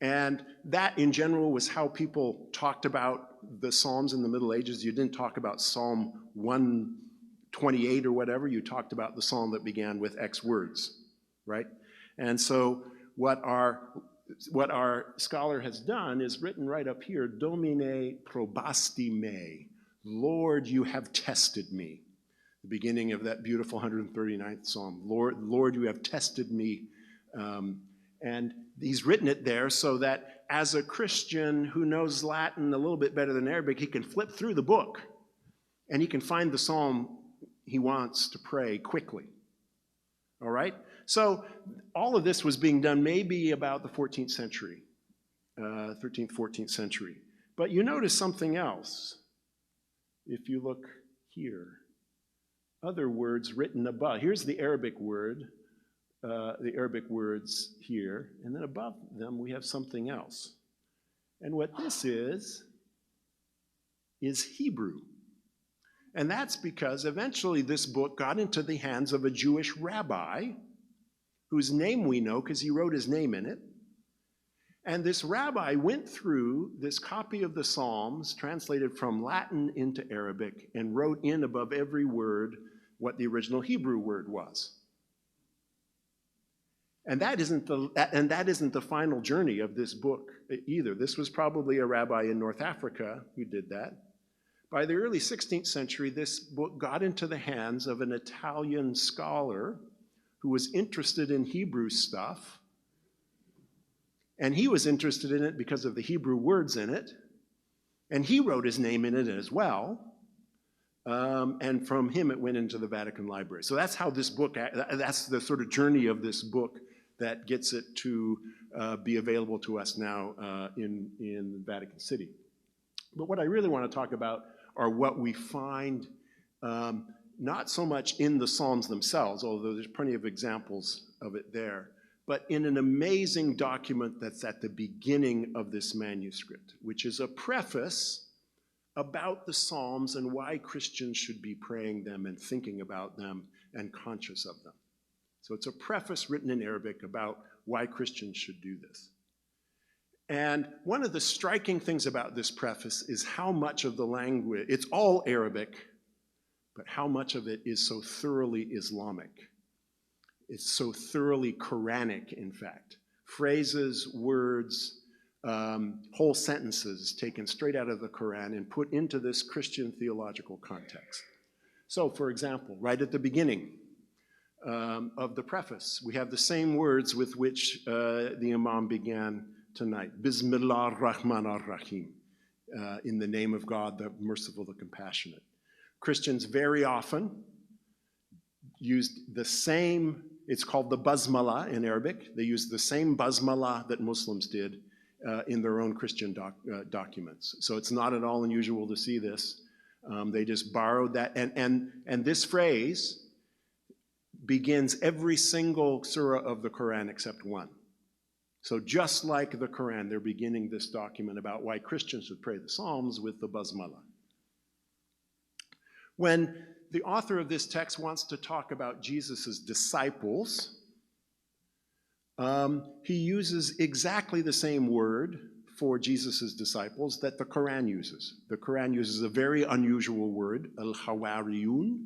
And that, in general, was how people talked about the Psalms in the Middle Ages. You didn't talk about Psalm 128 or whatever. You talked about the Psalm that began with X words, right? And so what our scholar has done is written right up here, Domine probasti me, Lord, you have tested me. The beginning of that beautiful 139th Psalm, Lord, you have tested me. And he's written it there so that as a Christian who knows Latin a little bit better than Arabic, he can flip through the book and he can find the psalm he wants to pray quickly. All right? So all of this was being done maybe about the 14th century, 13th, 14th century. But you notice something else if you look here. Other words written above. Here's the Arabic word. The Arabic words here, and then above them we have something else. And what this is Hebrew. And that's because eventually this book got into the hands of a Jewish rabbi, whose name we know because he wrote his name in it. And this rabbi went through this copy of the Psalms, translated from Latin into Arabic, and wrote in above every word what the original Hebrew word was. And that isn't the final journey of this book either. This was probably a rabbi in North Africa who did that. By the early 16th century, this book got into the hands of an Italian scholar who was interested in Hebrew stuff. And he was interested in it because of the Hebrew words in it. And he wrote his name in it as well. And from him, it went into the Vatican Library. So that's how this book, that's the sort of journey of this book that gets it to be available to us now in Vatican City. But what I really want to talk about are what we find not so much in the Psalms themselves, although there's plenty of examples of it there, but in an amazing document that's at the beginning of this manuscript, which is a preface about the Psalms and why Christians should be praying them and thinking about them and conscious of them. So it's a preface written in Arabic about why Christians should do this. And one of the striking things about this preface is how much of the language, it's all Arabic, but how much of it is so thoroughly Islamic. It's so thoroughly Quranic, in fact. Phrases, words, whole sentences taken straight out of the Quran and put into this Christian theological context. So, for example, right at the beginning of the preface, we have the same words with which the Imam began tonight. Bismillah ar-Rahman ar-Rahim. In the name of God, the merciful, the compassionate. Christians very often used the same, it's called the basmala in Arabic. They used the same basmala that Muslims did in their own Christian documents. So it's not at all unusual to see this. They just borrowed that. And this phrase begins every single surah of the Quran except one. So just like the Quran, they're beginning this document about why Christians should pray the Psalms with the basmala. When the author of this text wants to talk about Jesus' disciples, he uses exactly the same word for Jesus' disciples that the Quran uses. The Quran uses a very unusual word, al-Hawariyun.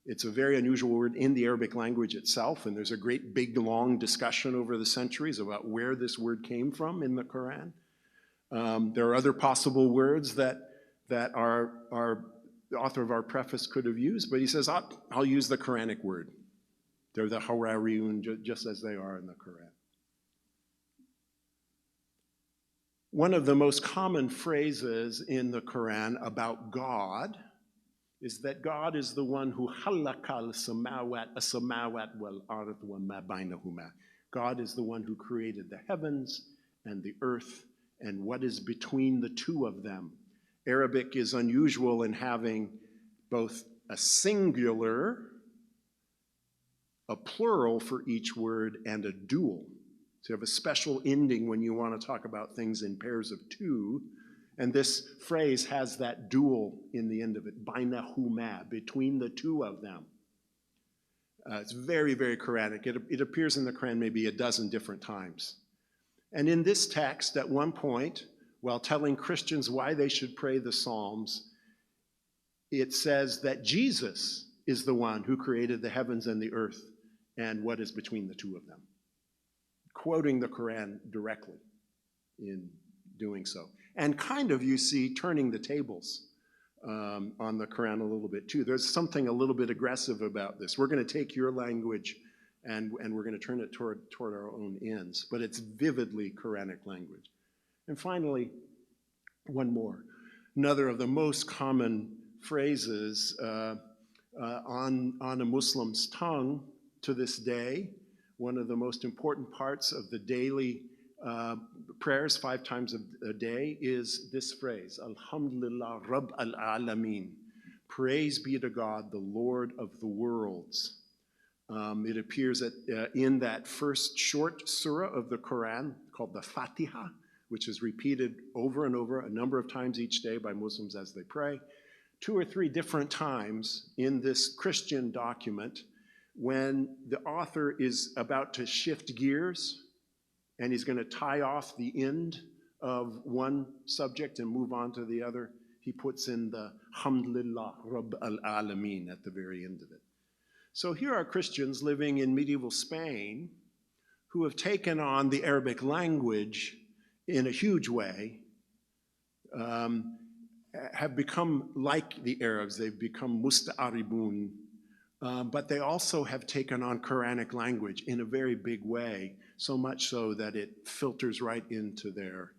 It's a very unusual word in the Arabic language itself, and there's a great big long discussion over the centuries about where this word came from in the Quran. There are other possible words that the author of our preface could have used, but he says, I'll use the Quranic word. They're the Hawariyun, just as they are in the Quran. One of the most common phrases in the Quran about God is that God is the one who halakal samawat wal ard wa ma bainahuma. God is the one who created the heavens and the earth and what is between the two of them. Arabic is unusual in having both a singular, a plural for each word, and a dual. So you have a special ending when you want to talk about things in pairs of two, and this phrase has that dual in the end of it, bainahuma, between the two of them. It's very, very Quranic. It appears in the Quran maybe a dozen different times. And in this text, at one point, while telling Christians why they should pray the Psalms, it says that Jesus is the one who created the heavens and the earth and what is between the two of them, quoting the Quran directly in doing so. And kind of, you see, turning the tables on the Quran a little bit too. There's something a little bit aggressive about this. We're going to take your language and we're going to turn it toward our own ends, but it's vividly Quranic language. And finally, one more. Another of the most common phrases on a Muslim's tongue to this day, one of the most important parts of the daily prayers 5 times a day is this phrase, Alhamdulillah Rabb al-Alameen. Praise be to God, the Lord of the worlds. It appears in that first short surah of the Quran called the Fatiha, which is repeated over and over a number of times each day by Muslims as they pray. 2 or 3 different times in this Christian document when the author is about to shift gears and he's going to tie off the end of one subject and move on to the other, he puts in the Alhamdulillah Rabb al-Alameen at the very end of it. So here are Christians living in medieval Spain who have taken on the Arabic language in a huge way, have become like the Arabs. They've become musta'aribun, But they also have taken on Quranic language in a very big way, so much so that it filters right into their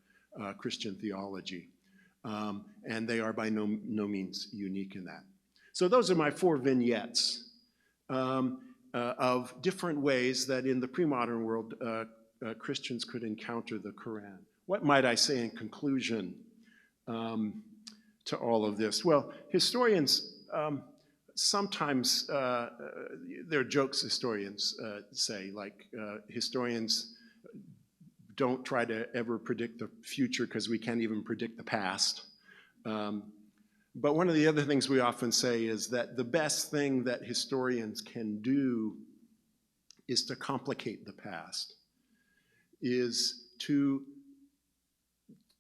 Christian theology. And they are by no means unique in that. So those are my 4 vignettes of different ways that in the pre-modern world Christians could encounter the Quran. What might I say in conclusion to all of this? Well, historians sometimes, there are jokes historians say, like historians don't try to ever predict the future because we can't even predict the past. But one of the other things we often say is that the best thing that historians can do is to complicate the past, is to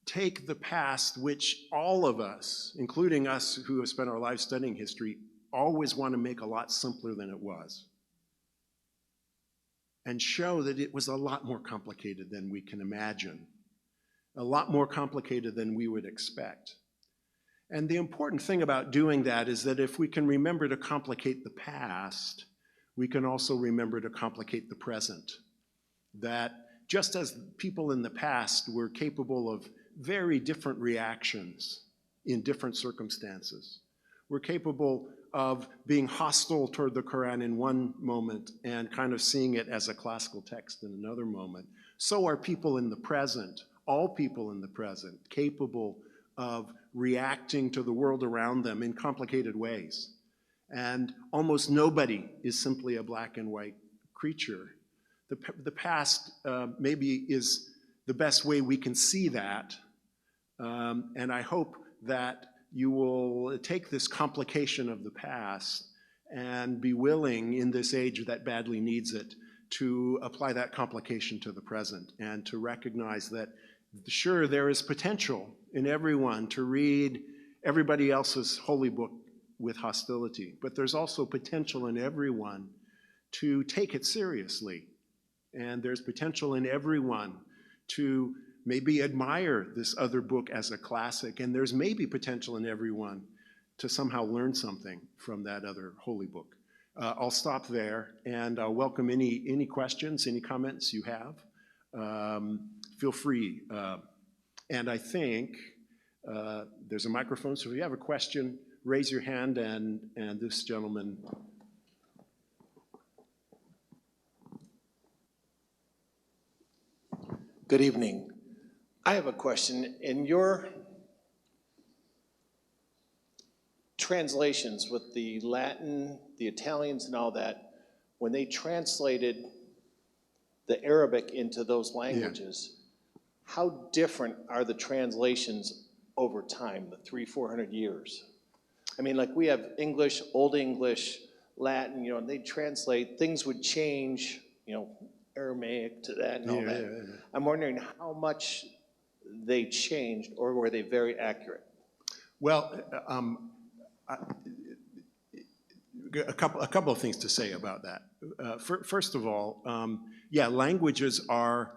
take the past, which all of us, including us who have spent our lives studying history, always want to make a lot simpler than it was, and show that it was a lot more complicated than we can imagine, a lot more complicated than we would expect. And the important thing about doing that is that if we can remember to complicate the past, we can also remember to complicate the present. That just as people in the past were capable of very different reactions in different circumstances, we're capable of being hostile toward the Quran in one moment and kind of seeing it as a classical text in another moment. So are people in the present, all people in the present, capable of reacting to the world around them in complicated ways. And almost nobody is simply a black and white creature. The past maybe is the best way we can see that. And I hope that you will take this complication of the past and be willing in this age that badly needs it to apply that complication to the present and to recognize that sure, there is potential in everyone to read everybody else's holy book with hostility, but there's also potential in everyone to take it seriously. And there's potential in everyone to maybe admire this other book as a classic, and there's maybe potential in everyone to somehow learn something from that other holy book. I'll stop there, and I'll welcome any questions, any comments you have. Feel free. And I think there's a microphone, so if you have a question, raise your hand, and this gentleman. Good evening. I have a question. In your translations with the Latin, the Italians and all that, when they translated the Arabic into those languages, how different are the translations over time, the 300-400 years? I mean, like we have English, Old English, Latin, you know, and they translate, things would change, you know, Aramaic to that and all that. Yeah. I'm wondering how much they changed, or were they very accurate? Well, a couple of things to say about that. First of all, yeah, languages are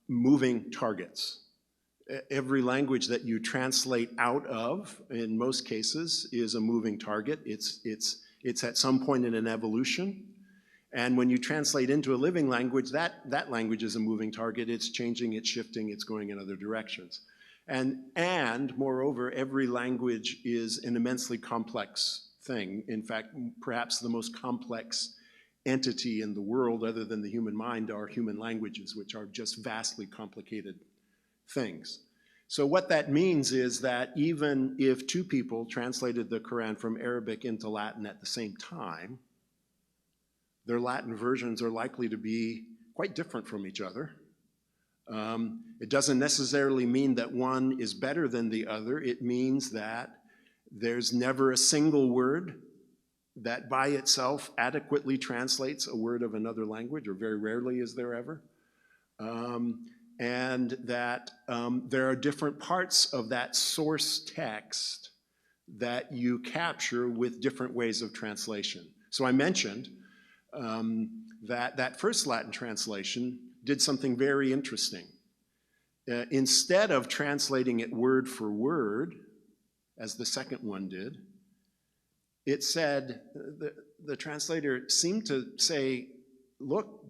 moving targets. Every language that you translate out of, in most cases, is a moving target. It's at some point in an evolution. And when you translate into a living language, that language is a moving target. It's changing, it's shifting, it's going in other directions. And moreover, every language is an immensely complex thing. In fact, perhaps the most complex entity in the world other than the human mind are human languages, which are just vastly complicated things. So what that means is that even if 2 people translated the Quran from Arabic into Latin at the same time, their Latin versions are likely to be quite different from each other. It doesn't necessarily mean that one is better than the other. It means that there's never a single word that by itself adequately translates a word of another language, or very rarely is there ever. And that there are different parts of that source text that you capture with different ways of translation. So I mentioned that first Latin translation did something very interesting. Instead of translating it word for word, as the second one did, it said, the translator seemed to say, look,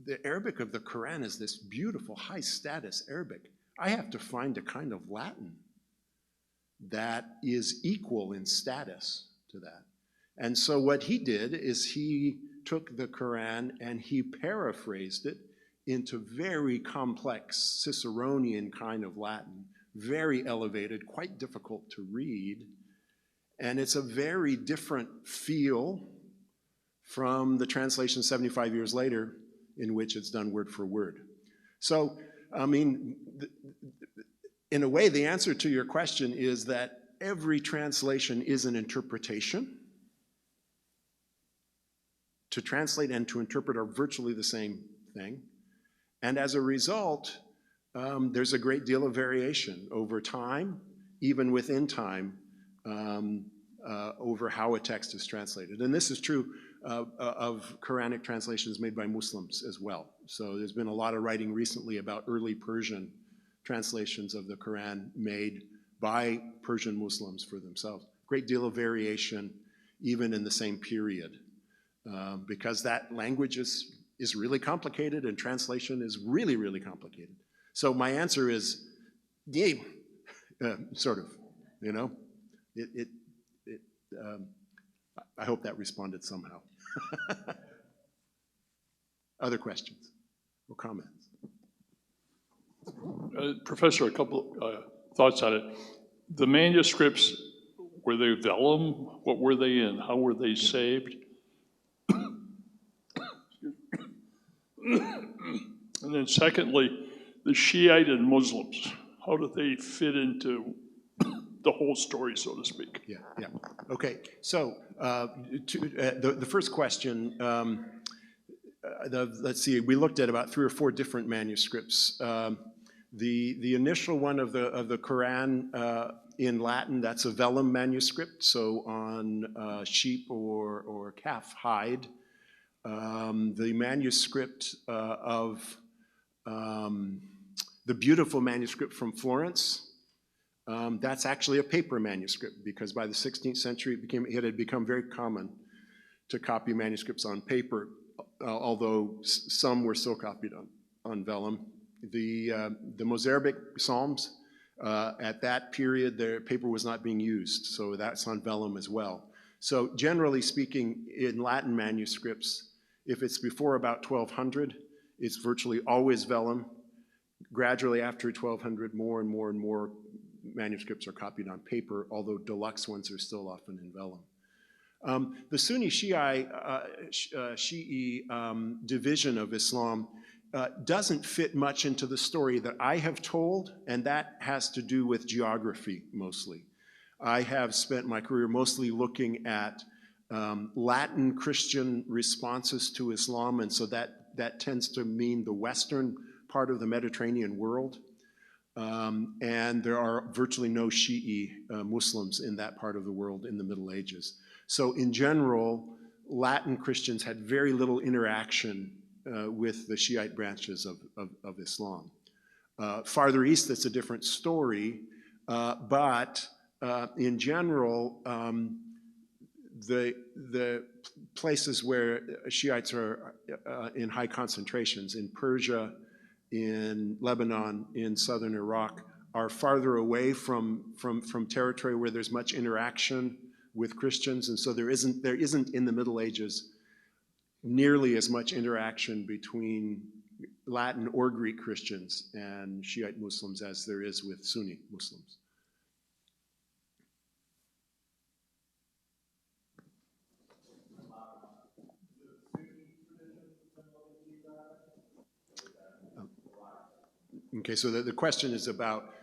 the Arabic of the Quran is this beautiful, high status Arabic. I have to find a kind of Latin that is equal in status to that. And so what he did is he took the Quran and he paraphrased it into very complex Ciceronian kind of Latin, very elevated, quite difficult to read. And it's a very different feel from the translation 75 years later, in which it's done word for word. So, I mean, in a way, the answer to your question is that every translation is an interpretation. To translate and to interpret are virtually the same thing. And as a result, there's a great deal of variation over time, even within time, over how a text is translated. And this is true of Quranic translations made by Muslims as well. So there's been a lot of writing recently about early Persian translations of the Quran made by Persian Muslims for themselves. Great deal of variation, even in the same period, because that language is really complicated and translation is really, really complicated. So my answer is, yeah, sort of, you know. I hope that responded somehow. Other questions or comments? Professor, a couple thoughts on it. The manuscripts, were they vellum? What were they and how were they saved? And then secondly, the Shiite and Muslims, how do they fit into the whole story, so to speak? Yeah. Okay, so the first question, let's see, we looked at about 3 or 4 different manuscripts. The initial one of the Quran in Latin, that's a vellum manuscript, so on sheep or calf hide. The manuscript of the beautiful manuscript from Florence, that's actually a paper manuscript, because by the 16th century it had become very common to copy manuscripts on paper, although some were still copied on vellum. The Mozarabic Psalms, at that period, their paper was not being used, so that's on vellum as well. So generally speaking, in Latin manuscripts, if it's before about 1200, it's virtually always vellum. Gradually after 1200, more and more and more manuscripts are copied on paper, although deluxe ones are still often in vellum. The Sunni Shi'i division of Islam doesn't fit much into the story that I have told, and that has to do with geography mostly. I have spent my career mostly looking at Latin Christian responses to Islam, and so that tends to mean the western part of the Mediterranean world. And there are virtually no Shi'i Muslims in that part of the world in the Middle Ages. So in general, Latin Christians had very little interaction with the Shiite branches of Islam. Farther east, that's a different story, but in general, the places where Shiites are in high concentrations, in Persia, in Lebanon, in southern Iraq, are farther away from territory where there's much interaction with Christians, and so there isn't in the Middle Ages nearly as much interaction between Latin or Greek Christians and Shiite Muslims as there is with Sunni Muslims. Okay, so the question is about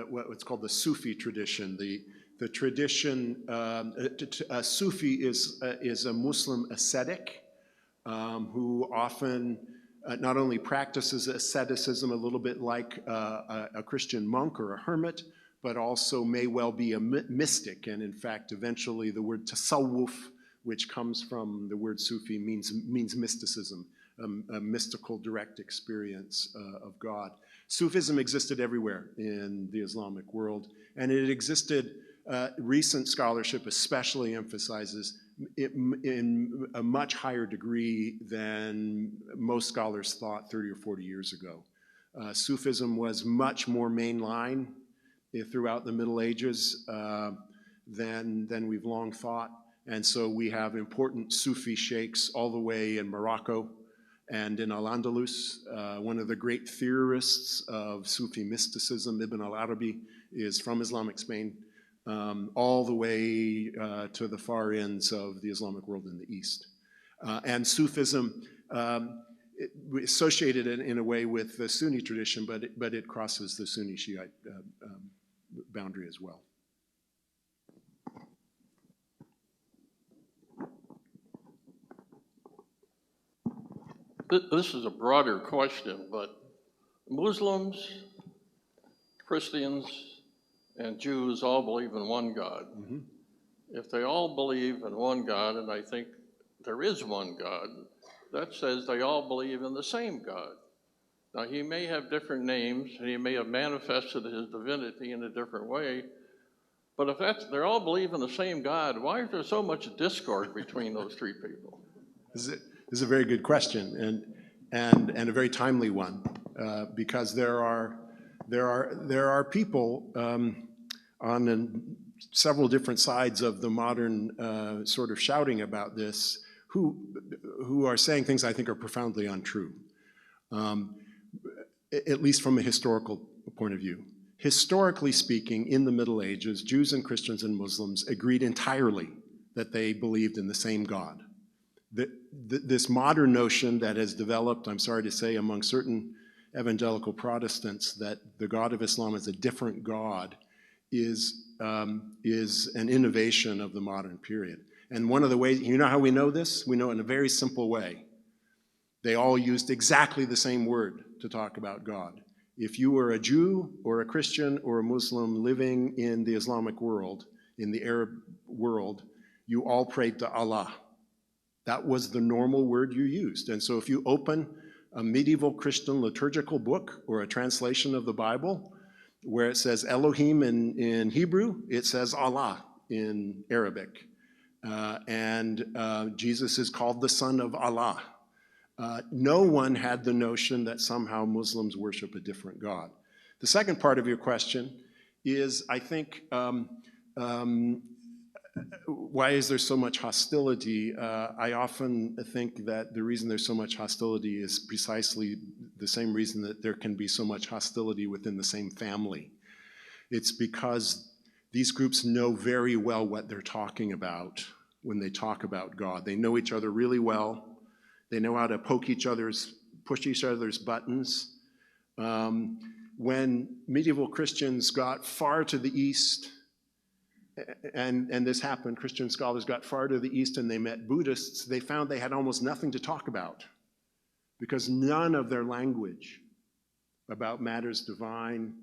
what's called the Sufi tradition. The tradition, a Sufi is a Muslim ascetic who often not only practices asceticism a little bit like a Christian monk or a hermit, but also may well be a mystic. And in fact, eventually the word tasawwuf, which comes from the word Sufi, means mysticism, a mystical direct experience of God. Sufism existed everywhere in the Islamic world, and it existed recent scholarship especially emphasizes it in a much higher degree than most scholars thought 30 or 40 years ago. Sufism was much more mainline throughout the Middle Ages than we've long thought. And so we have important Sufi sheikhs all the way in Morocco and in Al-Andalus. One of the great theorists of Sufi mysticism, Ibn al-Arabi, is from Islamic Spain, all the way to the far ends of the Islamic world in the East. And Sufism associated it in a way with the Sunni tradition, but it crosses the Sunni Shiite boundary as well. This is a broader question, but Muslims, Christians, and Jews all believe in one God. Mm-hmm. If they all believe in one God, and I think there is one God, that says they all believe in the same God. Now, he may have different names, and he may have manifested his divinity in a different way, but if they're all believe in the same God, why is there so much discord between those three people? This is a very good question, and a very timely one, because there are people on several different sides of the modern sort of shouting about this who are saying things I think are profoundly untrue, at least from a historical point of view. Historically speaking, in the Middle Ages, Jews and Christians and Muslims agreed entirely that they believed in the same God. This modern notion that has developed, I'm sorry to say, among certain evangelical Protestants, that the God of Islam is a different God is an innovation of the modern period. And one of the ways, you know how we know this? We know in a very simple way. They all used exactly the same word to talk about God. If you were a Jew or a Christian or a Muslim living in the Islamic world, in the Arab world, you all prayed to Allah. That was the normal word you used. And so if you open a medieval Christian liturgical book or a translation of the Bible where it says Elohim in Hebrew, it says Allah in Arabic. And Jesus is called the Son of Allah. No one had the notion that somehow Muslims worship a different God. The second part of your question is, I think, why is there so much hostility? I often think that the reason there's so much hostility is precisely the same reason that there can be so much hostility within the same family. It's because these groups know very well what they're talking about when they talk about God. They know each other really well. They know how to push each other's buttons. When medieval Christians got far to the east, and this happened, Christian scholars got far to the east and they met Buddhists, they found they had almost nothing to talk about because none of their language about matters divine,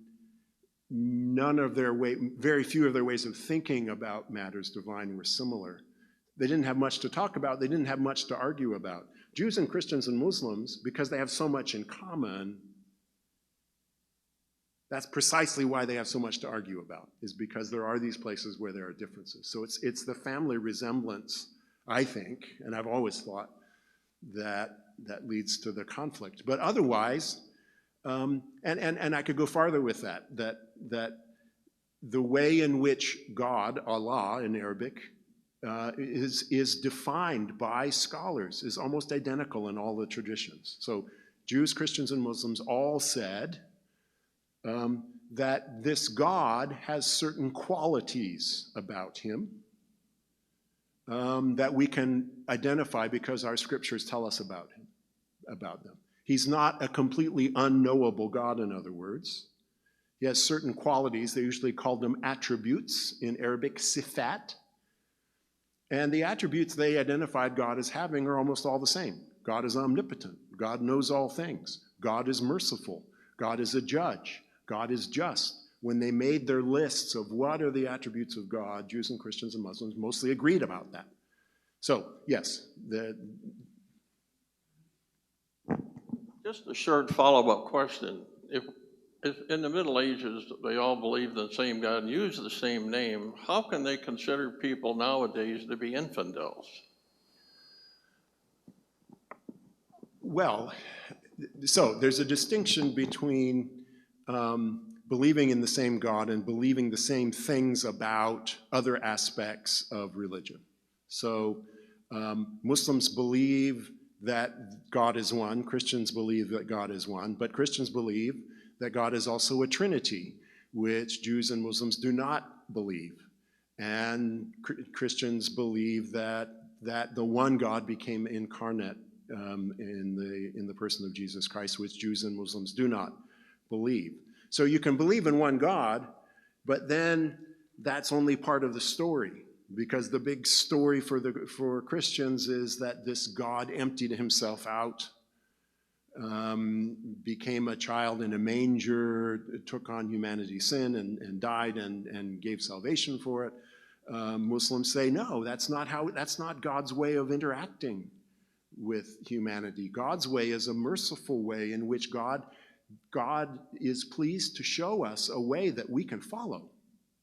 very few of their ways of thinking about matters divine were similar. They didn't have much to talk about, they didn't have much to argue about. Jews and Christians and Muslims, because they have so much in common, that's precisely why they have so much to argue about, is because there are these places where there are differences. So it's the family resemblance, I think, and I've always thought, that leads to the conflict. But otherwise, and I could go farther with that the way in which God, Allah in Arabic, is defined by scholars is almost identical in all the traditions. So Jews, Christians, and Muslims all said that this God has certain qualities about him that we can identify because our scriptures tell us about them. He's not a completely unknowable God, in other words. He has certain qualities. They usually call them attributes, in Arabic, sifat. And the attributes they identified God as having are almost all the same. God is omnipotent. God knows all things. God is merciful. God is a judge. God is just. When they made their lists of what are the attributes of God, Jews and Christians and Muslims mostly agreed about that. So, yes. Just a short follow-up question. if in the Middle Ages, they all believed in the same God and used the same name, how can they consider people nowadays to be infidels? Well, so there's a distinction between believing in the same God and believing the same things about other aspects of religion. So Muslims believe that God is one, Christians believe that God is one, but Christians believe that God is also a Trinity, which Jews and Muslims do not believe. And Christians believe that the one God became incarnate in the person of Jesus Christ, which Jews and Muslims do not believe. So you can believe in one God, but then that's only part of the story, because the big story for Christians is that this God emptied himself out, became a child in a manger, took on humanity's sin and died and gave salvation for it. Muslims say, no, that's not God's way of interacting with humanity. God's way is a merciful way in which God is pleased to show us a way that we can follow,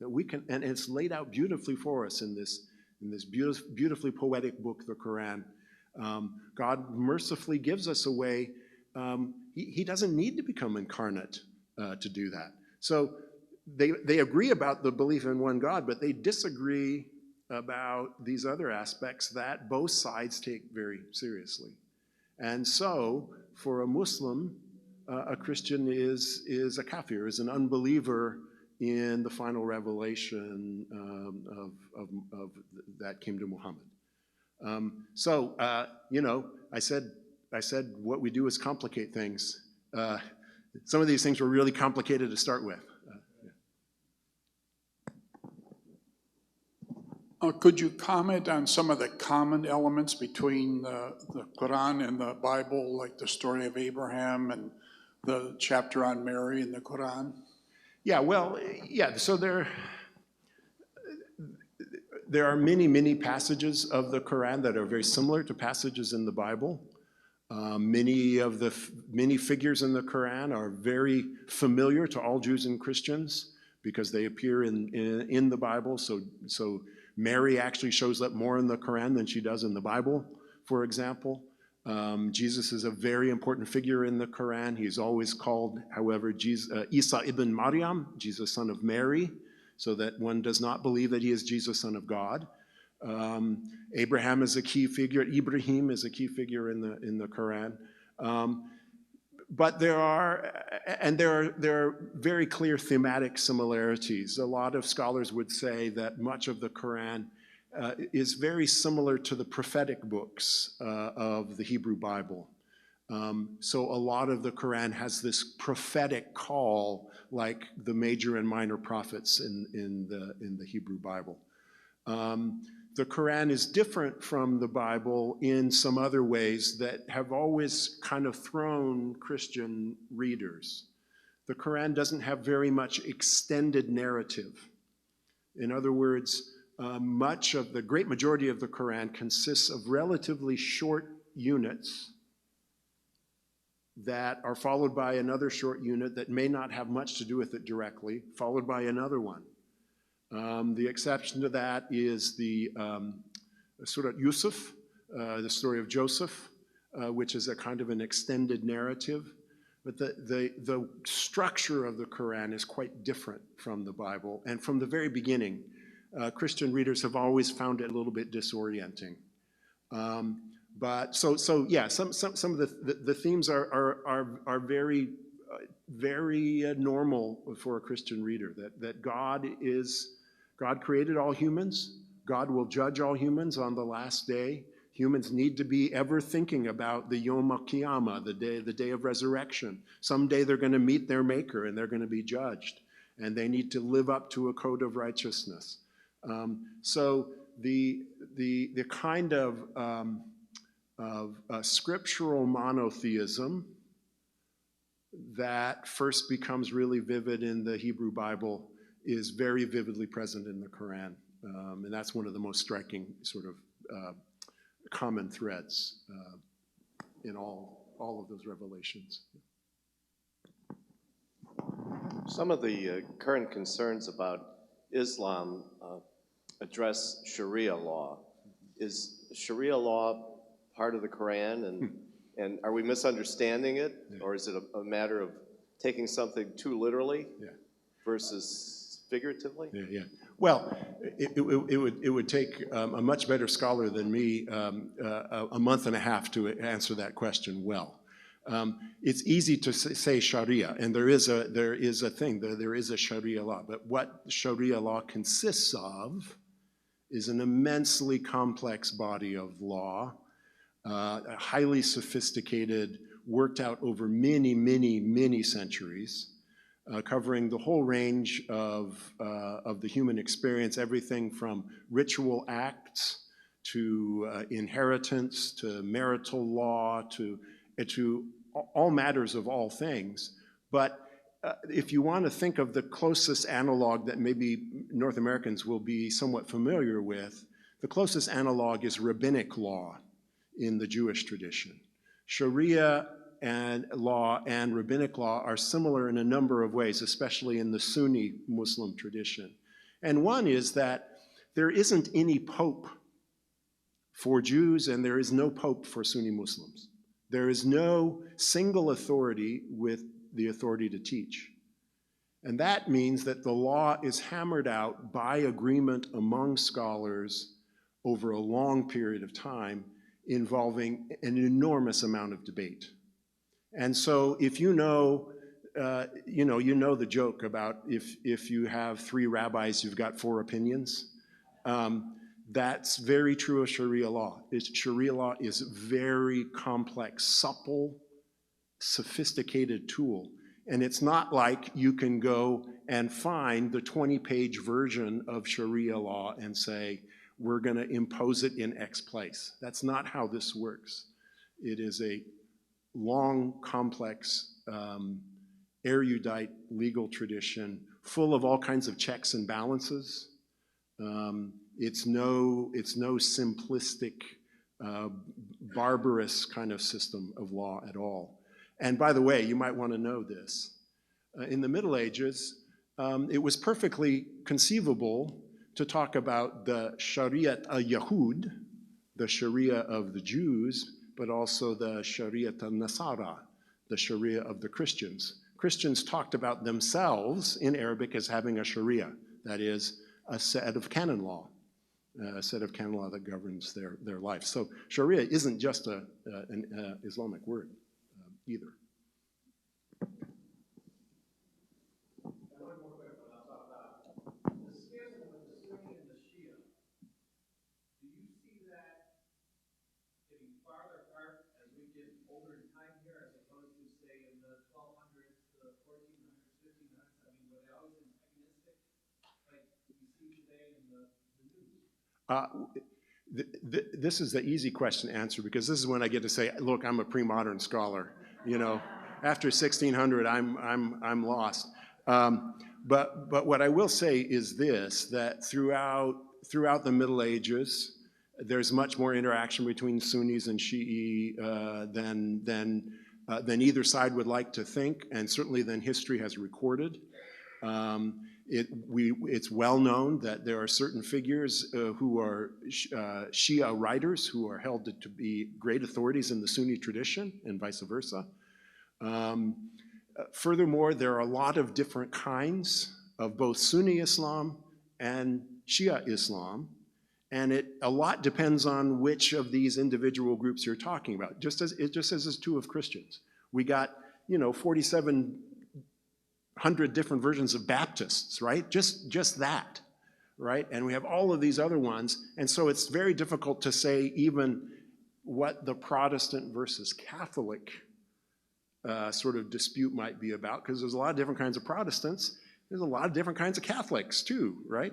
and it's laid out beautifully for us in this beautifully poetic book, the Quran. God mercifully gives us a way. He doesn't need to become incarnate to do that. So they agree about the belief in one God, but they disagree about these other aspects that both sides take very seriously. And so, for a Muslim, a Christian is a kafir, is an unbeliever in the final revelation of that came to Muhammad. I said what we do is complicate things. Some of these things were really complicated to start with. Could you comment on some of the common elements between the Quran and the Bible, like the story of Abraham and the chapter on Mary in the Quran? Yeah, well, yeah, so there are many, many passages of the Quran that are very similar to passages in the Bible. Many figures in the Quran are very familiar to all Jews and Christians because they appear in the Bible. So Mary actually shows up more in the Quran than she does in the Bible, for example. Jesus is a very important figure in the Quran. He's always called, however, Isa ibn Maryam, Jesus son of Mary, so that one does not believe that he is Jesus son of God. Abraham is a key figure. Ibrahim is a key figure in the Quran. But there are very clear thematic similarities. A lot of scholars would say that much of the Quran is very similar to the prophetic books of the Hebrew Bible. So a lot of the Quran has this prophetic call, like the major and minor prophets in the Hebrew Bible. The Quran is different from the Bible in some other ways that have always kind of thrown Christian readers. The Quran doesn't have very much extended narrative. In other words, the great majority of the Quran consists of relatively short units that are followed by another short unit that may not have much to do with it directly, followed by another one. The exception to that is the Surah Yusuf, the story of Joseph, which is a kind of an extended narrative. But the structure of the Quran is quite different from the Bible. And from the very beginning, Christian readers have always found it a little bit disorienting. But some of the themes are very very normal for a Christian reader, that God created all humans. God will judge all humans on the last day. Humans need to be ever thinking about the Yom HaKiyamah, the day of resurrection. Someday they're going to meet their Maker and they're going to be judged, and they need to live up to a code of righteousness. So the kind of scriptural monotheism that first becomes really vivid in the Hebrew Bible is very vividly present in the Quran. And that's one of the most striking sort of common threads in all of those revelations. Some of the current concerns about Islam address Sharia law. Is Sharia law part of the Quran, and are we misunderstanding it? Or is it a matter of taking something too literally versus figuratively? Yeah. Well, it would take a much better scholar than me a month and a half to answer that question well. It's easy to say Sharia, and there is a thing, there is a Sharia law, but what Sharia law consists of is an immensely complex body of law, highly sophisticated, worked out over many centuries, covering the whole range of the human experience, everything from ritual acts to inheritance, to marital law, to all matters of all things. But if you want to think of the closest analog that maybe North Americans will be somewhat familiar with, the closest analog is rabbinic law in the Jewish tradition. Sharia and law and rabbinic law are similar in a number of ways, especially in the Sunni Muslim tradition. And one is that there isn't any pope for Jews and there is no pope for Sunni Muslims. There is no single authority with the authority to teach. And that means that the law is hammered out by agreement among scholars over a long period of time, involving an enormous amount of debate. And so if you know the joke about if you have 3 rabbis, you've got 4 opinions. That's very true of Sharia law. Sharia law is a very complex, supple, sophisticated tool. And it's not like you can go and find the 20-page version of Sharia law and say, we're going to impose it in X place. That's not how this works. It is a long, complex, erudite legal tradition full of all kinds of checks and balances. It's no simplistic, barbarous kind of system of law at all. And by the way, you might want to know this. In the Middle Ages, it was perfectly conceivable to talk about the Shariat al-Yahud, the Sharia of the Jews, but also the Shariat al-Nasara, the Sharia of the Christians. Christians talked about themselves in Arabic as having a Sharia, that is, a set of canon law that governs their life. So Sharia isn't just an Islamic word either. This is the easy question to answer, because this is when I get to say, look, I'm a pre-modern scholar. You know, after 1600, I'm lost. But what I will say is this: that throughout the Middle Ages, there's much more interaction between Sunnis and Shi'i than either side would like to think, and certainly than history has recorded. It's well known that there are certain figures who are Shia writers who are held to be great authorities in the Sunni tradition and vice versa. Furthermore, there are a lot of different kinds of both Sunni Islam and Shia Islam, and a lot depends on which of these individual groups you're talking about, just as is true of Christians. We got, 4,700 different versions of Baptists, right? Just that, right? And we have all of these other ones, and so it's very difficult to say even what the Protestant versus Catholic sort of dispute might be about, because there's a lot of different kinds of Protestants. There's a lot of different kinds of Catholics too, right?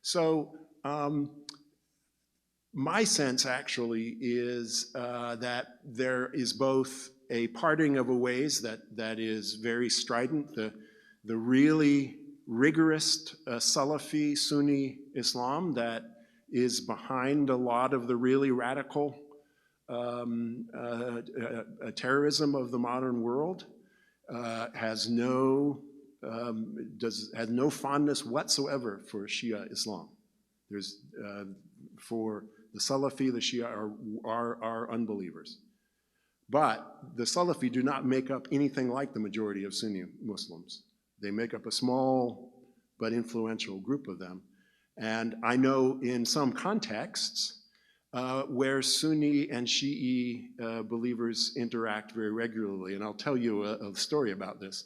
So my sense actually is that there is both a parting of a ways that is very strident. The really rigorous Salafi Sunni Islam that is behind a lot of the really radical terrorism of the modern world has no has no fondness whatsoever for Shia Islam. There's, for the Salafi, the Shia are unbelievers. But the Salafi do not make up anything like the majority of Sunni Muslims. They make up a small but influential group of them. And I know in some contexts where Sunni and Shi'i believers interact very regularly. And I'll tell you a story about this.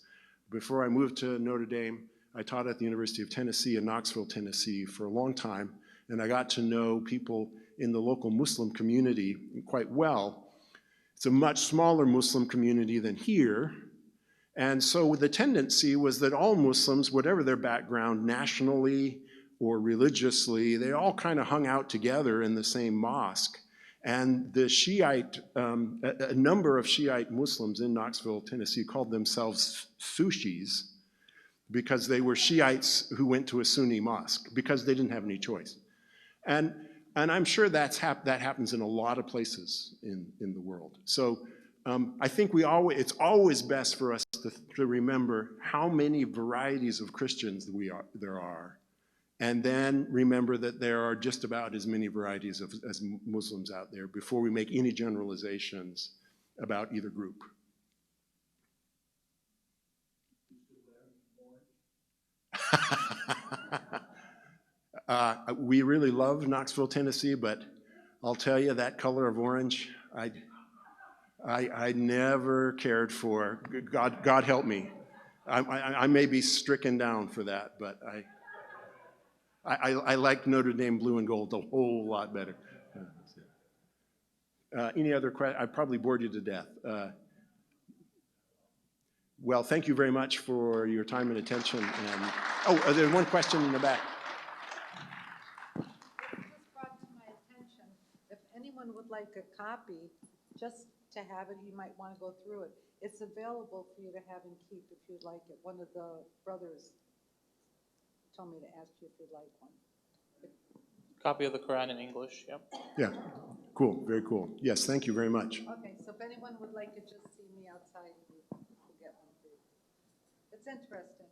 Before I moved to Notre Dame, I taught at the University of Tennessee in Knoxville, Tennessee for a long time. And I got to know people in the local Muslim community quite well. It's a much smaller Muslim community than here. And so the tendency was that all Muslims, whatever their background nationally or religiously, they all kind of hung out together in the same mosque. And the Shiite, a number of Shiite Muslims in Knoxville, Tennessee called themselves Sushis because they were Shiites who went to a Sunni mosque because they didn't have any choice. And I'm sure that happens in a lot of places in the world. So I think it's always best for us to remember how many varieties of Christians there are, and then remember that there are just about as many varieties as Muslims out there before we make any generalizations about either group. We really love Knoxville, Tennessee, but I'll tell you that color of orange, I never cared for. God help me. I may be stricken down for that, but I like Notre Dame blue and gold a whole lot better. Any other questions? I probably bored you to death. Well, thank you very much for your time and attention. And there's one question in the back. Anyone would like a copy, just to have it, you might want to go through it. It's available for you to have and keep if you'd like it. One of the brothers told me to ask you if you'd like one. Copy of the Quran in English, yep. Yeah, cool, very cool. Yes, thank you very much. Okay, so if anyone would like to just see me outside, we'll get one for you. It's interesting.